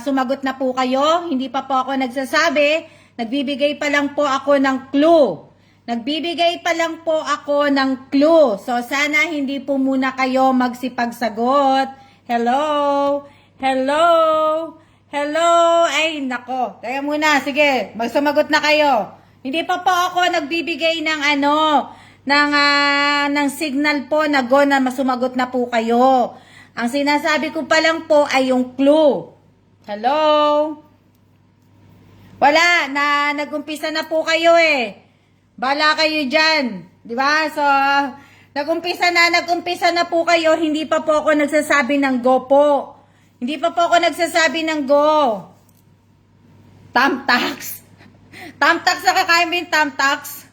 Sumagot na po kayo. Hindi pa po ako nagsasabi. Nagbibigay pa lang po ako ng clue. Nagbibigay pa lang po ako ng clue. So, sana hindi po muna kayo magsipagsagot. Hello? Hello? Hello? Ay, nako. Kaya muna, sige, magsumagot na kayo. Hindi pa po ako nagbibigay ng ng signal po na go na masumagot na po kayo. Ang sinasabi ko pa lang po ay yung clue. Hello? Wala, nag-umpisa na po kayo eh. Bala kayo dyan. Di ba? So, nag-umpisa na po kayo. Hindi pa po ako nagsasabi ng go po. Hindi pa po ako nagsasabi ng go. Tamtax. Tamtax na kakain mo yung tamtax.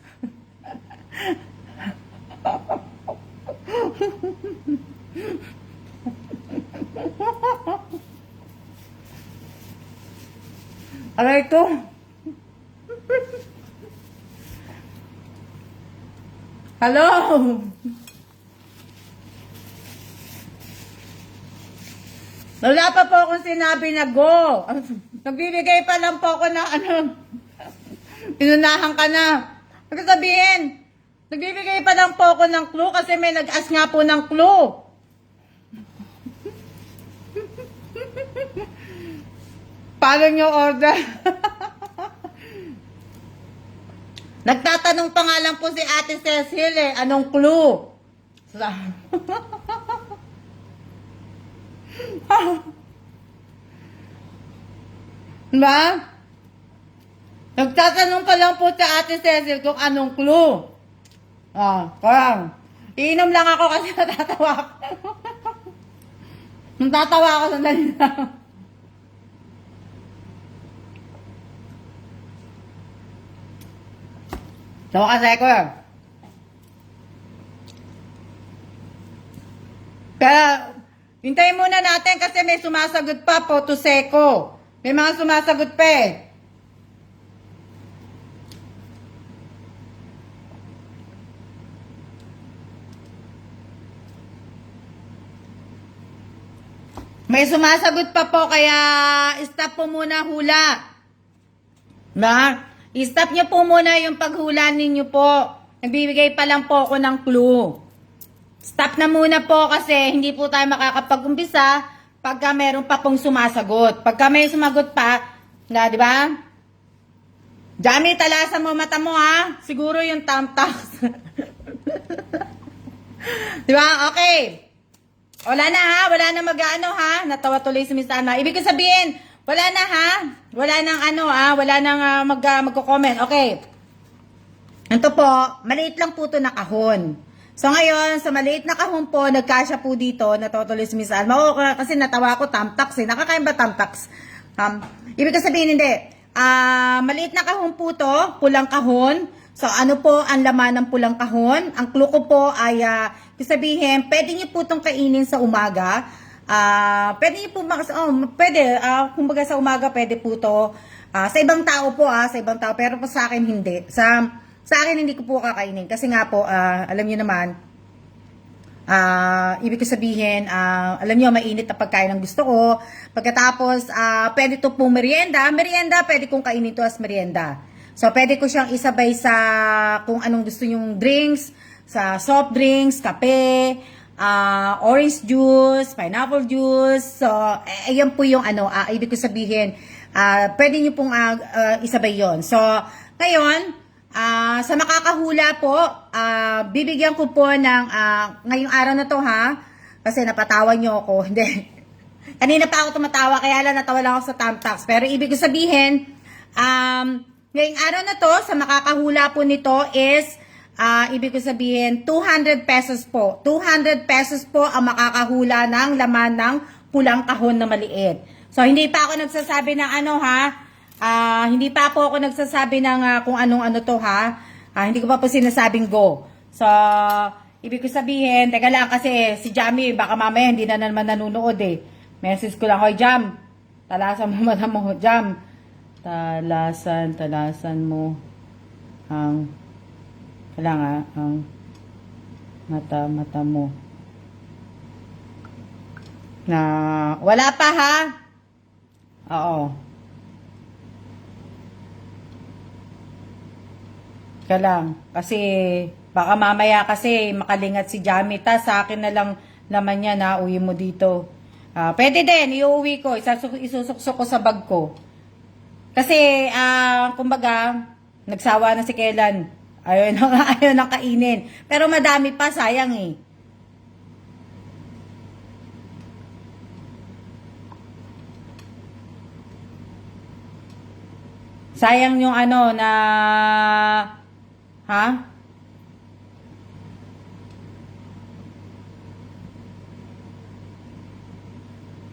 Aray ko. Hello. Wala pa po akong sinabi na go. Nagbibigay pa lang po ako na inunahan ka na. Nagsasabihin, nagbibigay pa lang po ako ng clue kasi may nag-ask nga po ng clue. Paano nyo order? Nagtatanong pa nga lang po si Ate Cecil anong clue? Diba? Nagtatanong pa lang po sa Ate Cecil kung anong clue. Kaya, iinom lang ako kasi natatawa ako. Natatawa ako sa dalila. So, kasi ko yan. Kaya, hintayin muna natin kasi may sumasagot pa po to Seco. May mga sumasagot pa eh. May sumasagot pa po kaya stop po muna hula. Na? I-stop niyo po muna yung paghula ninyo po. Nagbibigay pa lang po ako ng clue. Stop na muna po kasi hindi po tayo makakapag-umpisa pagka meron pa pong sumasagot. Pagka may sumagot pa, na, di ba? Jamie, talasan mo mata mo ha. Siguro yung tamtax. Di ba? Okay. Wala na ha. Wala na mag-ano ha. Natawa tuloy si Miss Anna. Ibig sabihin, wala na ha. Wala nang ano ha. Wala nang magko-comment. Okay. Ito po, maliit lang po ito na kahon. So ngayon, sa maliit na kahon po, nagkasya po dito, natutuloy si Miss Alma. Oo, kasi natawa ko, tamtax eh. Nakakain ba tamtax? Ibig sabihin, hindi. Maliit na kahon po to, pulang kahon. So ano po ang laman ng pulang kahon? Ang clue ko po ay, sabihin, pwede niyo po itong kainin sa umaga. Pwede niyo po, pwede, kumbaga sa umaga, pwede po to. Sa ibang tao po, sa ibang tao, pero po sa akin hindi. Sa akin, hindi ko po kakainin. Kasi nga po, alam niyo naman, ibig ko sabihin, alam niyo, mainit na pagkain ang gusto ko. Pagkatapos, pwede to pong merienda. Merienda, pwede kong kainin to as merienda. So, pwede ko siyang isabay sa kung anong gusto nyong drinks, sa soft drinks, kape, orange juice, pineapple juice. So, ayan po yung ibig ko sabihin, pwede niyo pong isabay yon. So, ngayon, sa makakahula po, bibigyan ko po ng, ngayong araw na to ha, kasi napatawa nyo ako, hindi. Kanina pa ako tumatawa, kaya lang natawa lang ako sa tamtax. Pero ibig ko sabihin, ngayong araw na to, sa makakahula po nito is, ibig ko sabihin, 200 pesos po. 200 pesos po ang makakahula ng laman ng pulang kahon na maliit. So, hindi pa ako nagsasabi ng hindi pa po ako nagsasabi ng kung anong to ha. Hindi ko pa po sinasabing go. So, ibig ko sabihin, teka lang kasi si Jamie, baka mamaya hindi na naman nanonood eh. Message ko lang, hoy Jam, talasan mo mata mo, Jam. Talasan mo ang, kailangan ang mata mo. Na, wala pa ha? Oo. Ka lang. Kasi, baka mamaya kasi makalingat si Jamie. Sa akin na lang naman niya na uwi mo dito. Pwede din, iuwi ko. Isusuksok ko sa bag ko. Kasi, kumbaga, nagsawa na si Kellan. Ayaw na kainin. Pero madami pa, sayang eh. Sayang yung na ha?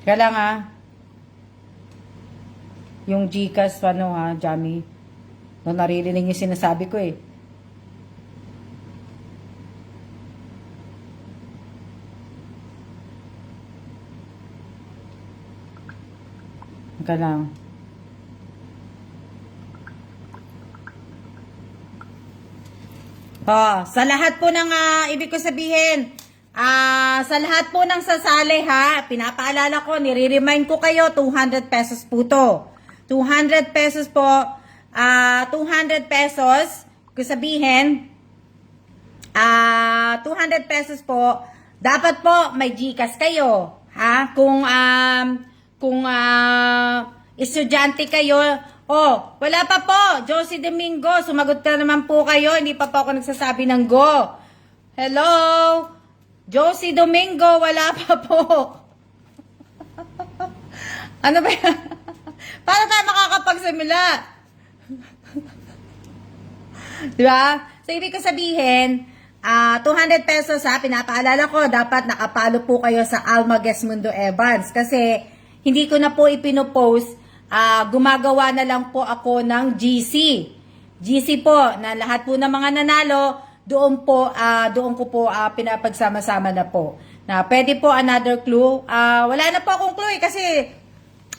Kaya lang yung Gcash Jamie. No, naririnig yung sinasabi ko eh. Kaya lang. Sa lahat po ng ibig ko sabihin, sa lahat po ng sasali ha, pinapaalala ko, nire-remind ko kayo, 200 pesos po to. 200 pesos po, 200 pesos, kung sabihin, 200 pesos po, dapat po may Gcash kayo, ha? Kung estudyante kayo, wala pa po. Josie Domingo, sumagot ka naman po kayo. Hindi pa po ako nagsasabi ng go. Hello? Josie Domingo, wala pa po. Ano ba yan? Paano tayo makakapagsimula? Di ba? So, ibig ko sabihin, 200 pesos ha, pinapaalala ko, dapat nakapalo po kayo sa Alma Gesmundo Evans. Kasi, hindi ko na po ipinopost, gumagawa na lang po ako ng GC. GC po, na lahat po ng mga nanalo, doon ko po pinapagsama-sama na po. Na pwede po another clue. Wala na po akong clue kasi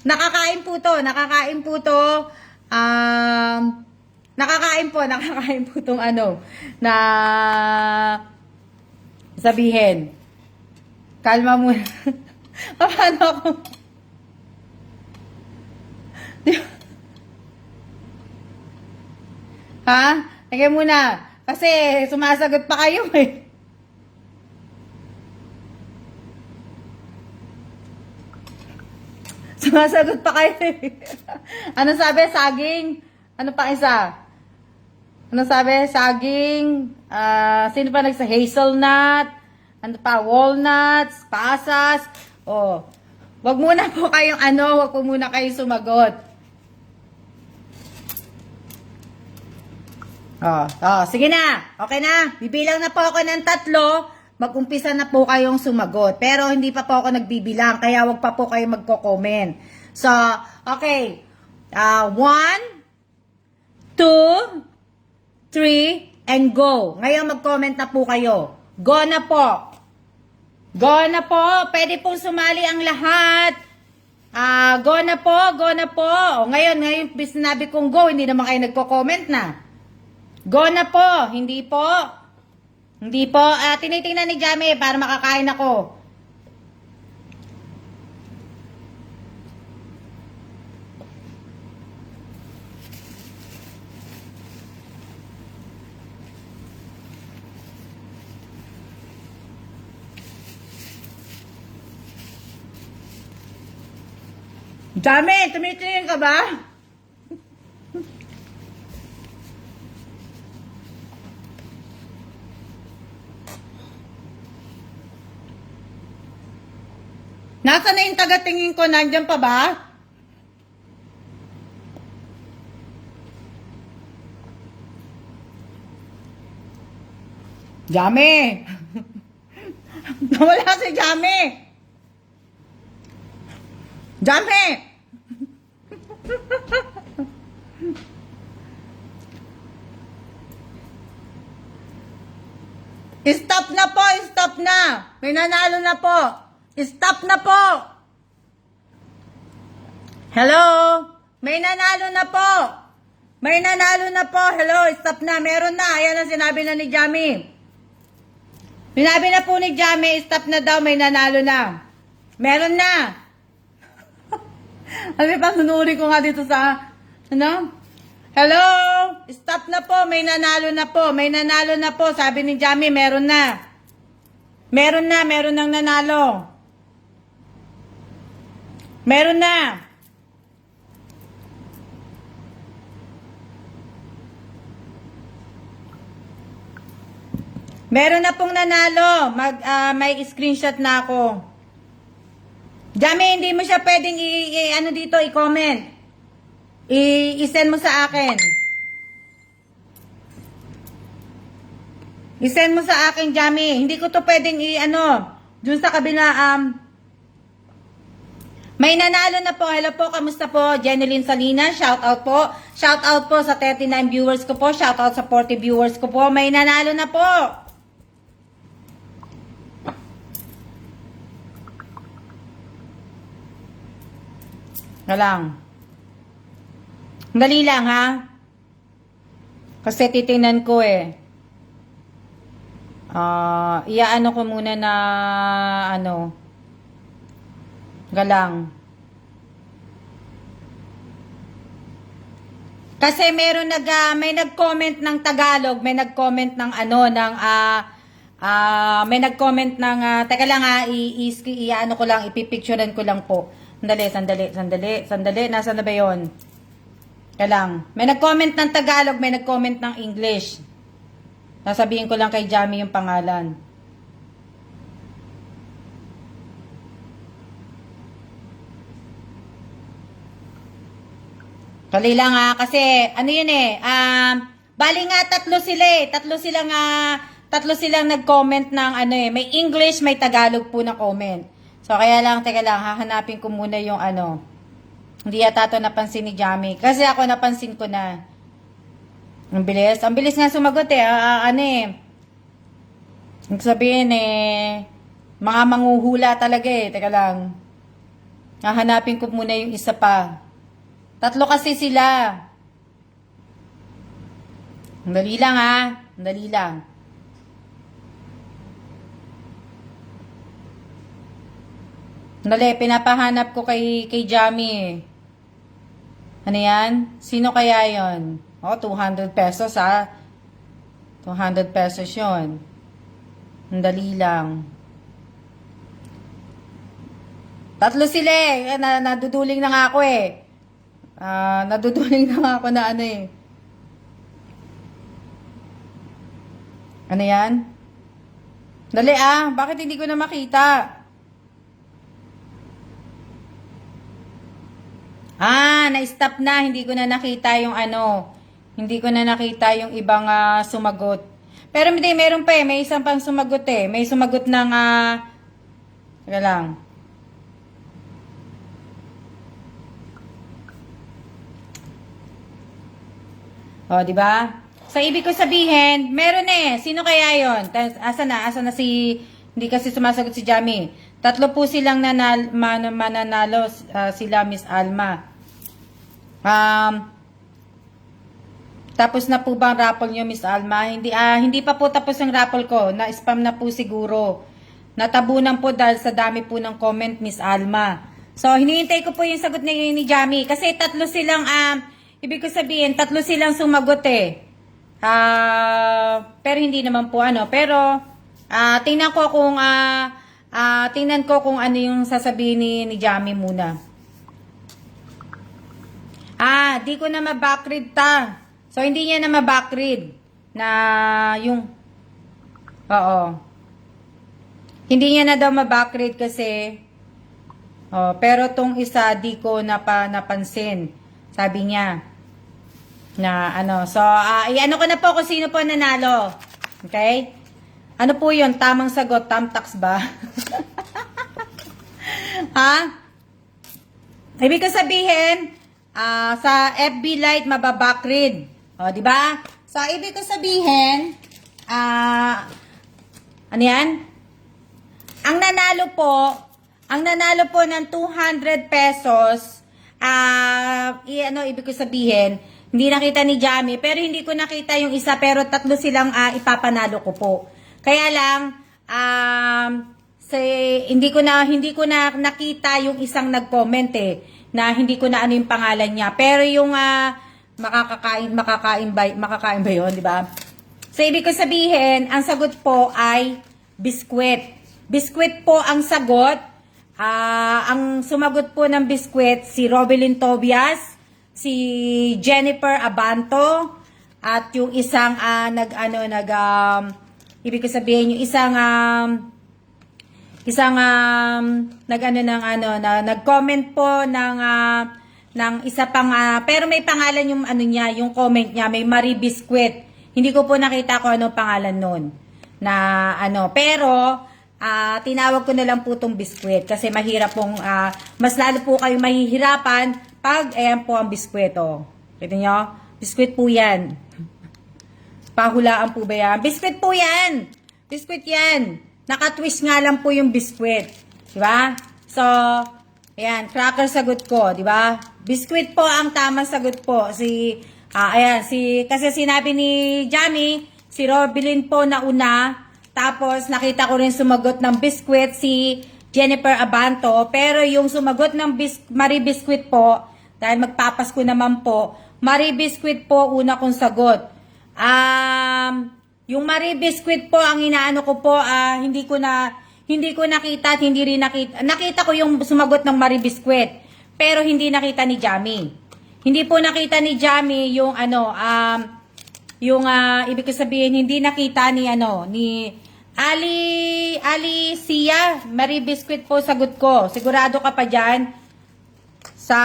nakakain po to. Nakakain po tong ano na sabihin. Kalma muna. Paano ako? Ha? Teka muna. Kasi sumasagot pa kayo eh. Sumasagot pa kayo eh. Ano sabi? Saging? Ano pa isa? Ano sabi? Saging? Sino pa nagsa? Hazelnut? Ano pa? Walnuts? Pasas? Oh. Wag muna po kayong wag po muna kayong sumagot. Sige na. Okay na. Bibilang na po ako ng 3. Mag-umpisa na po kayong sumagot. Pero hindi pa po ako nagbibilang. Kaya wag pa po kayo magko-comment. So, okay. 1, 2, 3, and go. Ngayon mag-comment na po kayo. Go na po. Go na po. Pwede pong sumali ang lahat. Go na po. Go na po. Ngayon, sinabi kong go, hindi naman kayo nagko-comment na. Go na po. Hindi po. Hindi po. Tinitingnan ni Jamie para makakain ako. Jamie, tumitingin ka ba? Nasaan na yung taga-tingin ko? Nandyan pa ba? Jamie! Nawala si Jamie! Jamie! Stop na po! Stop na! May nanalo na po! Stop na po! Hello? May nanalo na po! May nanalo na po! Hello? Stop na! Meron na! Ayan ang sinabi na ni Jamie. Sinabi na po ni Jamie, stop na daw, may nanalo na. Meron na! Ano pa, sunurin ko nga dito sa, Hello? Stop na po, may nanalo na po. May nanalo na po, sabi ni Jamie, meron na. Meron nang nanalo. Meron na. Meron na pong nanalo. May screenshot na ako. Jamie, hindi mo siya pwedeng i-comment. I-send mo sa akin. I-send mo sa akin, Jamie. Hindi ko to pwedeng dun sa kabila, may nanalo na po. Hello po, kamusta po? Jeneline Salinas, shout out po. Shout out po sa 39 viewers ko po. Shout out sa 40 viewers ko po. May nanalo na po. Na lang. Dali lang, ha? Kasi titingnan ko eh. Iaano ko muna na galang. Kasi may nag-comment ng Tagalog, may nag-comment ng may nag-comment ng teka lang iano ko lang, ipipicturean ko lang po. Sandali. Nasaan na ba 'yon? Teka lang. May nag-comment ng Tagalog, may nag-comment ng English. Sasabihin ko lang kay Jamie yung pangalan. Kali lang kasi ano yun bali nga tatlo sila tatlo silang nag-comment ng ano may English, may Tagalog po na comment. So kaya lang, teka lang, hahanapin ko muna yung ano. Hindi yata ito napansin ni Jamie. Kasi ako napansin ko na. Ang bilis nga sumagot Ang sabihin mga manghuhula talaga Teka lang. Hahanapin ko muna yung isa pa. Tatlo kasi sila. Dali lang Dali lang. Dali, pinapahanap ko kay Jamie. Ano yan? Sino kaya yon? 200 pesos 200 pesos yun. Dali lang. Tatlo sila naduduling na nga ako naduduling na nga ako na Ano yan? Dali bakit hindi ko na makita? Na-stop na. Hindi ko na nakita yung Hindi ko na nakita yung ibang sumagot. Pero hindi, meron pa May isang pang sumagot May sumagot ng teka lang. Di ba? So, ibig ko sabihin, meron Sino kaya yon? Asa na si... Hindi kasi sumasagot si Jamie. Tatlo po silang mananalo sila, Miss Alma. Tapos na po ba ang raffle nyo, Miss Alma? Hindi pa po tapos ang raffle ko. Na-spam na po siguro. Natabunan po dahil sa dami po ng comment, Miss Alma. So, hinihintay ko po yung sagot ni Jamie. Kasi tatlo silang... ibig ko sabihin, tatlo silang sumagot pero hindi naman po Pero, tingnan ko kung ano yung sasabihin ni Jamie muna. Di ko na ma-backread So, hindi niya na ma-backread na yung hindi niya na daw ma-backread kasi pero tong isa di ko napansin. Sabi niya na so i-ano ko na po kung sino po nanalo. Okay? Ano po yun? Tamang sagot, tamtax ba? Ibig ko sabihin, sa FB Lite mababackread. Di ba? So, ibig ko sabihin, ano yan? Ang nanalo po ng 200 pesos, ibig ko sabihin, hindi nakita ni Jamie, pero hindi ko nakita yung isa, pero tatlo silang ipapanalo ko po. Kaya lang, hindi ko na nakita yung isang nag-comment na hindi ko na ano yung pangalan niya. Pero yung makakain ba yun, di ba? So, ibig ko sabihin, ang sagot po ay biskwit. Biskwit po ang sagot. Ang sumagot po ng biskwit, si Robelyn Tobias, si Jennifer Abanto, at yung isang ibig ko sabihin yung isang nag-comment po ng isa pang pero may pangalan yung niya, yung comment niya, may Marie Biscuit. Hindi ko po nakita kung ano pangalan nun. Pero tinawag ko na lang po tong biskwit kasi mahirap pong mas lalo po kayo mahihirapan pag ayan po ang biskweto. Kita nyo? Biskwit po yan. Pahulaan po ba yan? Biskwit po yan! Biskwit yan! Nakatwist nga lang po yung biskwit. Diba? So, ayan, cracker sagot ko. Diba? Biskwit po ang tamang sagot po. Kasi sinabi ni Jamie, si Robelyn po na una. Tapos, nakita ko rin sumagot ng biskwit si Jennifer Abanto. Pero yung sumagot ng Marie Biscuit po, dahil magpapasko naman po, Marie Biscuit po una kong sagot. Yung Marie Biscuit po, ang inaano ko po, hindi ko nakita at hindi rin nakita. Nakita ko yung sumagot ng Marie Biscuit, pero hindi nakita ni Jamie. Hindi po nakita ni Jamie yung ibig ko sabihin, hindi nakita ni Ali Sia, Marie Biscuit po sagot ko. Sigurado ka pa dyan? sa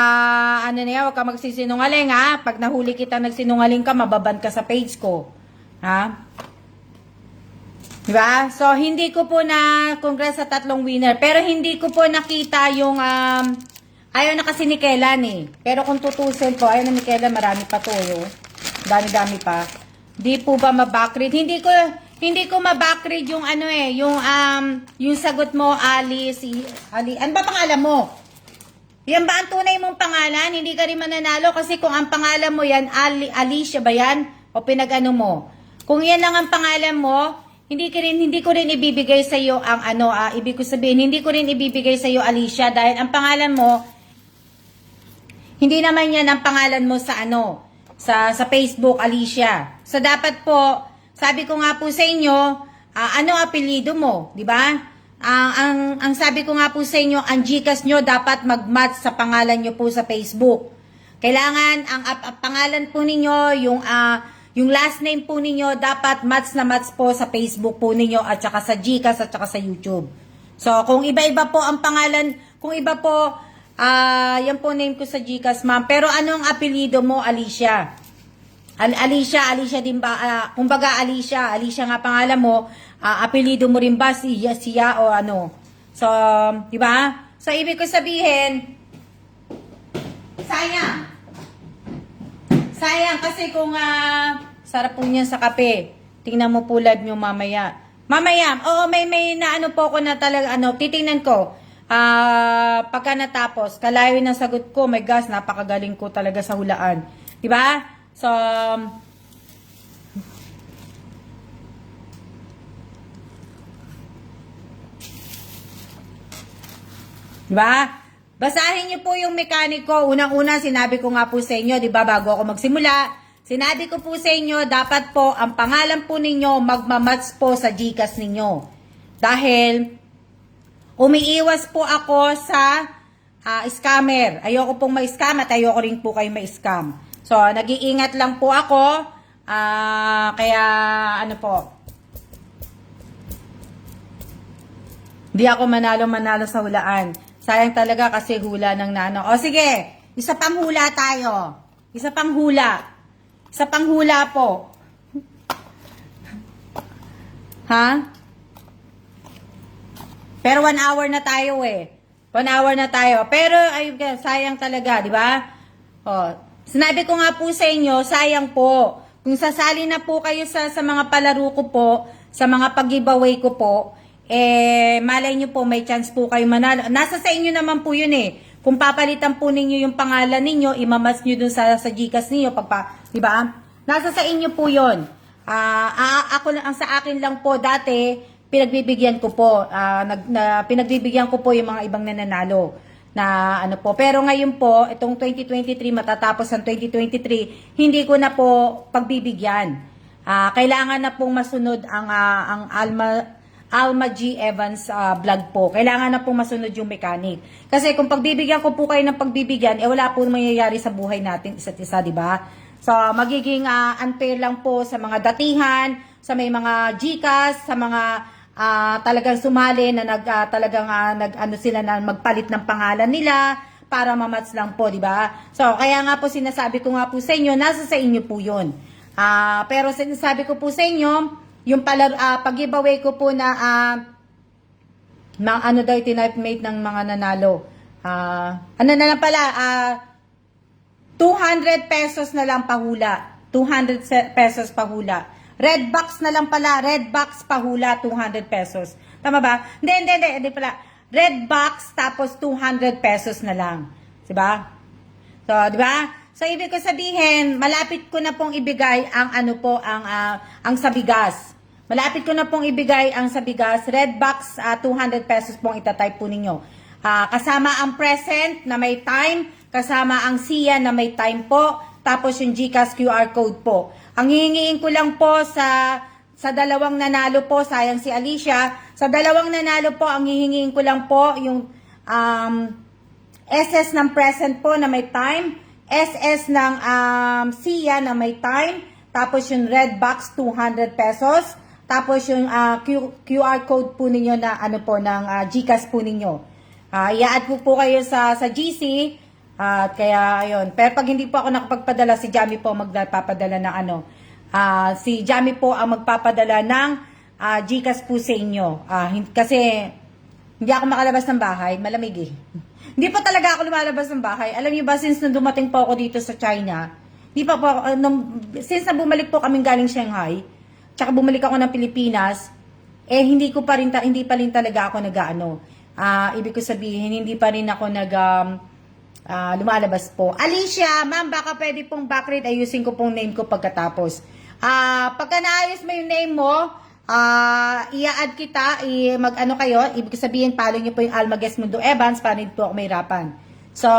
ano na yan, huwag ka magsisinungaling ha. Pag nahuli kita nagsinungaling ka, mababan ka sa page ko. Ha? Diba? So, hindi ko po na congrats sa 3 winner. Pero hindi ko po nakita yung, ayaw na kasi ni Kellan eh. Pero kung tutusin po, ayaw na ni Kellan, marami pa to. Dami-dami pa. Di po ba ma-backread? Hindi ko ma-backread yung ano eh, yung sagot mo, Ali, ano ba pangalan mo? Yan ba ang tunay mong pangalan? Hindi ka rin mananalo kasi kung ang pangalan mo yan, Alicia ba yan? O pinag-ano mo? Kung yan lang ang pangalan mo, hindi ko rin ibibigay sa iyo ang ibig ko sabihin, hindi ko rin ibibigay sa iyo Alicia dahil ang pangalan mo hindi naman yan ang pangalan mo sa sa Facebook Alicia. So dapat po, sabi ko nga po sa inyo, ano apelyido mo, di ba? Ang sabi ko nga po sa inyo, ang GCash nyo dapat mag-match sa pangalan nyo po sa Facebook. Kailangan ang pangalan po ninyo, yung last name po ninyo, dapat match na match po sa Facebook po ninyo at saka sa GCash at saka sa YouTube. So, kung iba-iba po ang pangalan, kung iba po, yan po name ko sa GCash, ma'am. Pero anong apelyido mo, Alicia? Alicia din ba? Kumbaga, Alicia nga pangalan mo, apelyido mo rin ba siya o ano? So, di ba? So, ibig ko sabihin, sayang kasi kung sarap po niyan sa kape. Tingnan mo pulad nyo mamaya. Oo, may na ano po ko na talaga, titingnan ko. Pagka natapos, kalayo ng sagot ko, my gosh, napakagaling ko talaga sa hulaan. Diba? So, diba? Basahin niyo po yung mekaniko. Unang-una, sinabi ko nga po sa inyo, diba, bago ako magsimula, sinabi ko po sa inyo, dapat po, ang pangalan po ninyo, magmamatch po sa GCash ninyo. Dahil, umiiwas po ako sa scammer. Ayoko pong ma-scam at ayoko rin po kayo ma-scam. So, nag-iingat lang po ako. Kaya, ano po, hindi ako manalo sa hulaan. Sayang talaga kasi hula ng nano. O sige, isa pang hula tayo. Isa pang hula po. Ha? Pero 1 hour na tayo eh. 1 hour na tayo. Pero, ay, sayang talaga, di ba? O, sinabi ko nga po sa inyo, sayang po. Kung sasali na po kayo sa mga palaro ko po, sa mga pag-giveaway ko po, malay nyo po, may chance po kayo manalo. Nasa sa inyo naman po yun eh. Kung papalitan po ninyo yung pangalan ninyo, imamas nyo dun sa GCash ninyo, di ba? Nasa sa inyo po yun. Ako lang, ang sa akin lang po dati, pinagbibigyan ko po, pinagbibigyan ko po yung mga ibang nananalo na ano po. Pero ngayon po, itong 2023, matatapos ang 2023, hindi ko na po pagbibigyan. Kailangan na pong masunod ang Alma G. Evans vlog po. Kailangan na pong masunod yung mechanic. Kasi kung pagbibigyan ko po kayo ng pagbibigyan, wala po mangyayari sa buhay natin isa't isa, di ba? So, magiging unfair lang po sa mga datihan, sa may mga GCash, sa mga talagang sumali na sila na magpalit ng pangalan nila para mamatch lang po, di ba? So, kaya nga po sinasabi ko nga po sa inyo, nasa sa inyo po 'yon. Pero sinasabi ko po sa inyo, yung pag-giveaway ko po na ano daw tinipemate ng mga nanalo. Ano na lang pala, 200 pesos na lang pahula. 200 pesos pahula. Red box na lang pala. Red box pahula, 200 pesos. Tama ba? Hindi pala. Red box tapos 200 pesos na lang. Diba? So, diba? So, ibig ko sabihin, malapit ko na pong ibigay ang ang sabigas. Malapit ko na pong ibigay ang sabigas. Red box, 200 pesos pong itatype po ninyo. Kasama ang present na may time, kasama ang SIA na may time po, tapos yung GCash QR code po. Ang hihingiin ko lang po sa dalawang nanalo po, sayang si Alicia, sa dalawang nanalo po, ang hihingiin ko lang po yung SS ng present po na may time, SS ng SIA na may time, tapos yung red box 200 pesos, tapos yung QR code po ninyo na ng GCash po ninyo. I-add po kayo sa GC, At kaya, ayun. Pero pag hindi po ako nakapagpadala, si Jamie po magpapadala ng ano. Si Jamie po ang magpapadala ng GCash po sa inyo. Kasi hindi ako makalabas ng bahay, malamig eh. Hindi pa talaga ako lumalabas ng bahay. Alam niyo ba, since nung dumating po ako dito sa China, hindi pa po ako, since na bumalik po kaming galing Shanghai, tsaka bumalik ako ng Pilipinas, hindi pa rin talaga ako nag-ano. Ibig ko sabihin, hindi pa rin ako lumalabas po. Alicia, ma'am, baka pwede pong backread, ayusin ko pong name ko pagkatapos. Pagka naayos mo yung name mo, i-add kita, mag-ano kayo, ibig sabihin, follow nyo po yung Alma Guest Mundo Evans para hindi po ako mahirapan. So,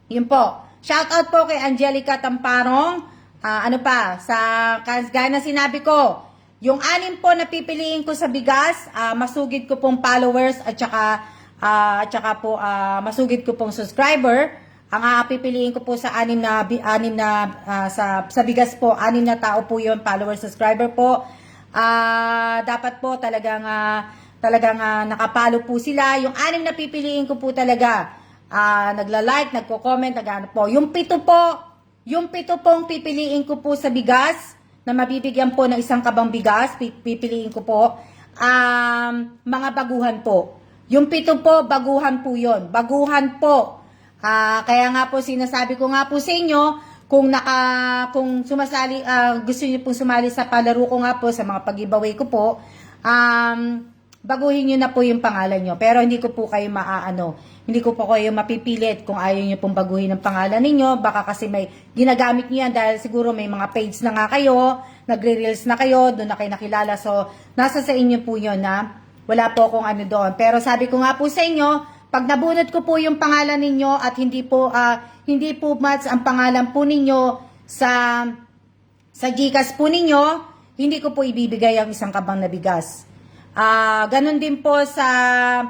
yun po. Shoutout po kay Angelica Tamparong. Ano pa, gaya na sinabi ko, yung 6 po na pipiliin ko sa bigas, masugid ko pong followers at saka po masugid ko pong subscriber. Ang pipiliin ko po sa sa bigas po, 6 na tao po yun, follower, subscriber po. Dapat po talagang nakapalo po sila. Yung 6 na pipiliin ko po talaga, nagla-like, nagko-comment, nag-ano po. Yung 7 pong pipiliin ko po sa bigas, na mabibigyan po ng 1 kabang bigas, pipiliin ko po, mga baguhan po. Yung 7 po, baguhan po yun. Baguhan po. Kaya nga po, sinasabi ko nga po sa inyo, kung sumasali, gusto niyo pong sumali sa palaro ko nga po, sa mga pag-giveaway ko po, baguhin niyo na po yung pangalan niyo. Pero hindi ko po kayo hindi ko po kayo mapipilit kung ayaw niyo pong baguhin ang pangalan ninyo. Baka kasi may ginagamit niyo yan dahil siguro may mga page na nga kayo, nagre-reels na kayo, doon na kayo nakilala. So, nasa sa inyo po yun na wala po akong ano doon. Pero sabi ko nga po sa inyo, pag nabunot ko po yung pangalan ninyo at hindi po match ang pangalan po ninyo sa GCash po ninyo, hindi ko po ibibigay ang 1 kabang na bigas. Ganun din po sa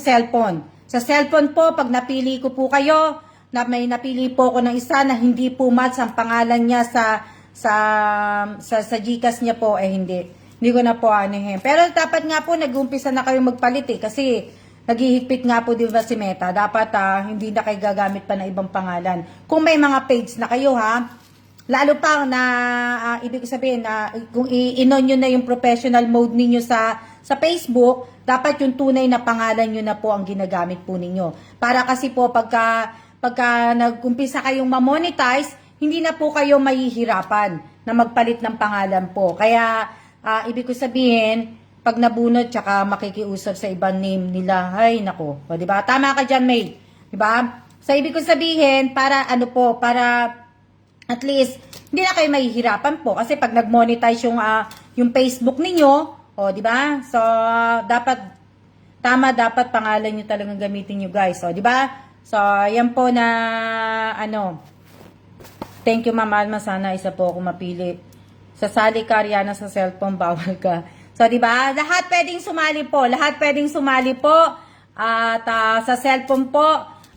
cellphone. Sa cellphone po, pag napili ko po kayo, may napili po ako ng isa na hindi po match ang pangalan niya sa GCash niya po, hindi ko na po anuhin. Pero dapat nga po nag-umpisa na kayo magpalit kasi naghihigpit nga po, di ba, si Meta. Dapat hindi na kayo gagamit pa ng ibang pangalan. Kung may mga page na kayo lalo pa na ibig sabihin na kung i-on nyo na yung professional mode ninyo sa Facebook, dapat yung tunay na pangalan nyo na po ang ginagamit po ninyo. Para kasi po pagka nag-umpisa kayong ma-monetize, hindi na po kayo mahihirapan na magpalit ng pangalan po. Kaya ibig ko sabihin, pag nabunot tsaka makikiusap sa ibang name nila, ay nako, o, diba? Tama ka dyan, May. Diba? So, ibig ko sabihin, para at least, hindi na kayo mahihirapan po. Kasi pag nag-monetize yung Facebook ninyo, o, diba? So, dapat pangalan nyo talagang gamitin nyo, guys. O, diba? So, yan po na, thank you, Ma'am Alma. Sana isa po ako mapili. Sasali ka, Ariana, sa cellphone, bawal ka. So, di ba? Lahat pwedeng sumali po. At sa cellphone po,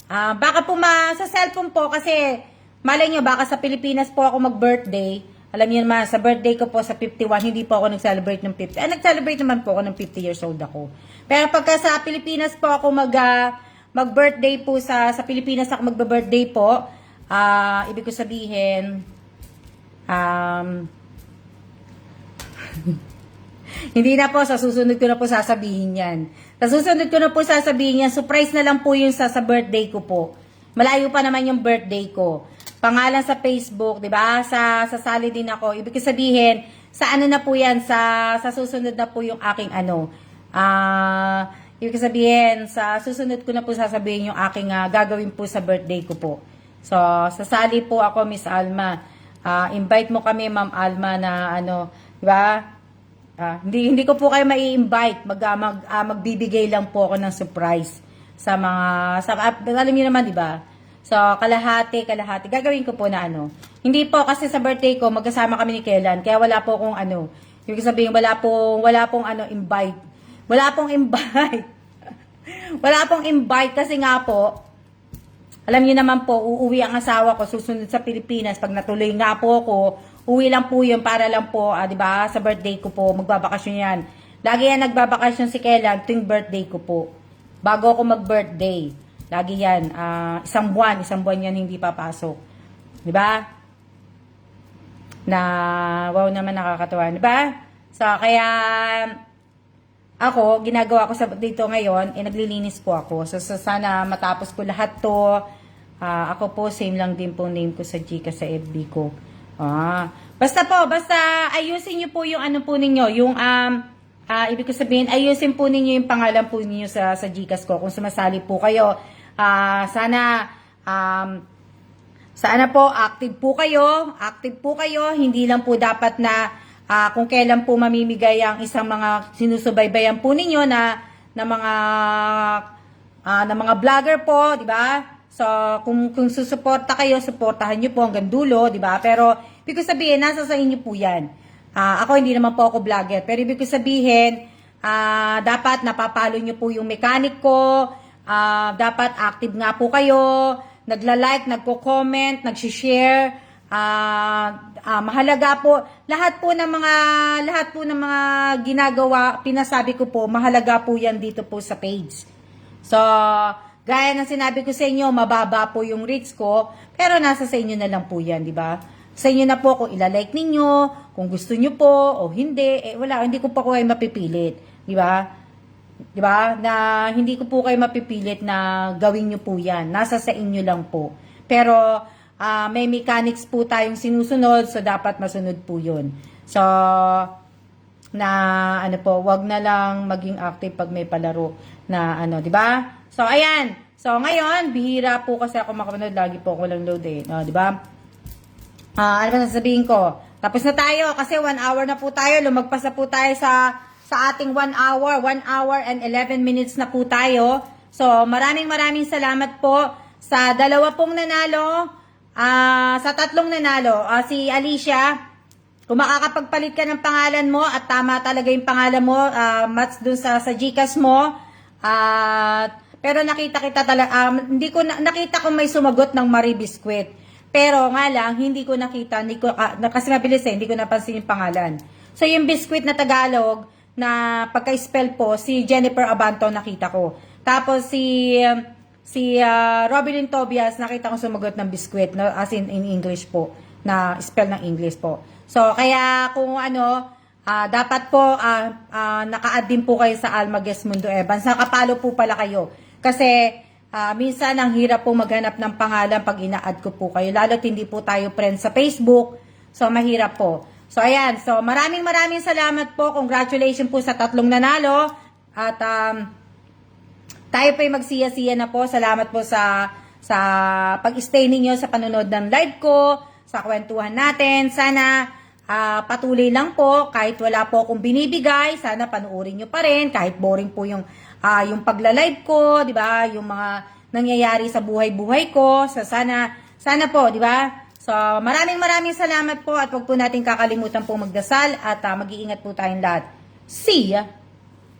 baka po sa cellphone po kasi malay nyo, baka sa Pilipinas po ako mag-birthday. Alam niyo naman, sa birthday ko po sa 51, hindi po ako nag-celebrate ng 50. Nag-celebrate naman po ako ng 50 years old ako. Pero pagka sa Pilipinas po ako mag-birthday po sa Pilipinas ako mag-birthday po, ibig ko sabihin, hindi na po, sa susunod ko na po sasabihin yan. Surprise na lang po yung sa birthday ko po. Malayo pa naman yung birthday ko. Pangalan sa Facebook, di ba? Sasali din ako. Ibig sabihin, sa ano na po yan, sa susunod na po yung aking ibig sabihin, sa susunod ko na po sasabihin yung aking gagawin po sa birthday ko po. So, sasali po ako, Miss Alma. Invite mo kami, Ma'am Alma, na di ba? Hindi ko po kayo mai-invite. Magbibigay lang po ako ng surprise sa alam niyo naman, di ba? So, kalahati. Gagawin ko po na Hindi po kasi sa birthday ko, magkasama kami ni Kellan. Kaya wala po akong Ibig sabihin, wala pong invite. Wala pong invite. Wala pong invite kasi nga po, alam niyo naman po, uuwi ang asawa ko, susunod sa Pilipinas. Pag natuloy nga po ako, uwi lang po yun para lang po, di ba, sa birthday ko po, magbabakasyon yan. Lagi yan nagbabakasyon si Kellan tuwing birthday ko po. Bago ako mag-birthday. Lagi yan. Isang buwan yan hindi papasok. Di ba? Na, wow naman nakakatawa. Di ba? So, kaya, ako, ginagawa ko dito ngayon, naglilinis po ako. So, sana matapos ko lahat to. Ako po, same lang din po name ko sa Gcash sa FB ko. Basta ayusin niyo po yung ano po ninyo, yung, ibig ko sabihin, ayusin po ninyo yung pangalan po ninyo sa Gcash ko kung sumasali po kayo. Sana po active po kayo, hindi lang po dapat na kung kailan po mamimigay ang isang mga sinusubaybayan po ninyo na mga vlogger po, di ba? So, kung susuporta kayo, suportahan niyo po hanggang dulo, di ba? Pero ibig ko sabihin, nasa sa inyo po 'yan. Ako hindi naman po ako vlogger, pero ibig ko sabihin, dapat napapalo niyo po yung mechanic ko. Dapat active nga po kayo, nagla-like, nagko-comment, nagshi-share. Mahalaga po lahat po ng mga ginagawa, pinasabi ko po, mahalaga po 'yan dito po sa page. So, gaya ng sinabi ko sa inyo, mababa po yung reach ko, pero nasa sa inyo na lang po 'yan, di ba? Sa inyo na po kung ila-like ninyo, kung gusto niyo po o hindi, hindi ko pa kayo mapipilit, di ba? Di ba? Na hindi ko po kayo mapipilit na gawin niyo po 'yan. Nasa sa inyo lang po. Pero may mechanics po tayong sinusunod, so dapat masunod po 'yun. So wag na lang maging active pag may palaro na di ba? So ayan. So ngayon, bihira po kasi ako makapanood, lagi po ako lang load di ba? Ano ba sasabihin ko? Tapos na tayo kasi 1 hour na po tayo. Lumagpas na po tayo sa ating 1 hour. 1 hour and 11 minutes na po tayo. So, maraming salamat po sa 2 pong nanalo. Sa 3 nanalo. Si Alicia, kung makakapagpalit ka ng pangalan mo at tama talaga yung pangalan mo, match dun sa Gcash mo. Pero nakita kita talaga, nakita ko may sumagot ng Marie Biscuit. Pero nga lang, hindi ko nakita, kasi mabilis hindi ko napansin yung pangalan. So, yung biscuit na Tagalog, na pagka-spell po, si Jennifer Abanto nakita ko. Tapos, si Robin Tobias, nakita ko sumagot ng biscuit, as in English po, na spell ng English po. So, kaya kung dapat po, naka-add din po kayo sa Alma Guest Mundo Evans. Nakapalo po pala kayo. Kasi, minsan ang hirap po maghanap ng pangalan pag ina-add ko po kayo. Lalo't hindi po tayo friends sa Facebook. So, mahirap po. So, ayan. So, maraming salamat po. Congratulations po sa 3 nanalo. At, tayo po'y magsiya-siya na po. Salamat po sa pag-stay ninyo sa panonood ng live ko, sa kwentuhan natin. Sana, patuloy lang po. Kahit wala po akong binibigay, sana panuorin nyo pa rin. Kahit boring po yung pagla-live ko, 'di ba? Yung mga nangyayari sa buhay-buhay ko. So sana po, 'di ba? So maraming salamat po at huwag po natin kakalimutan po magdasal at mag-iingat po tayong lahat. See ya.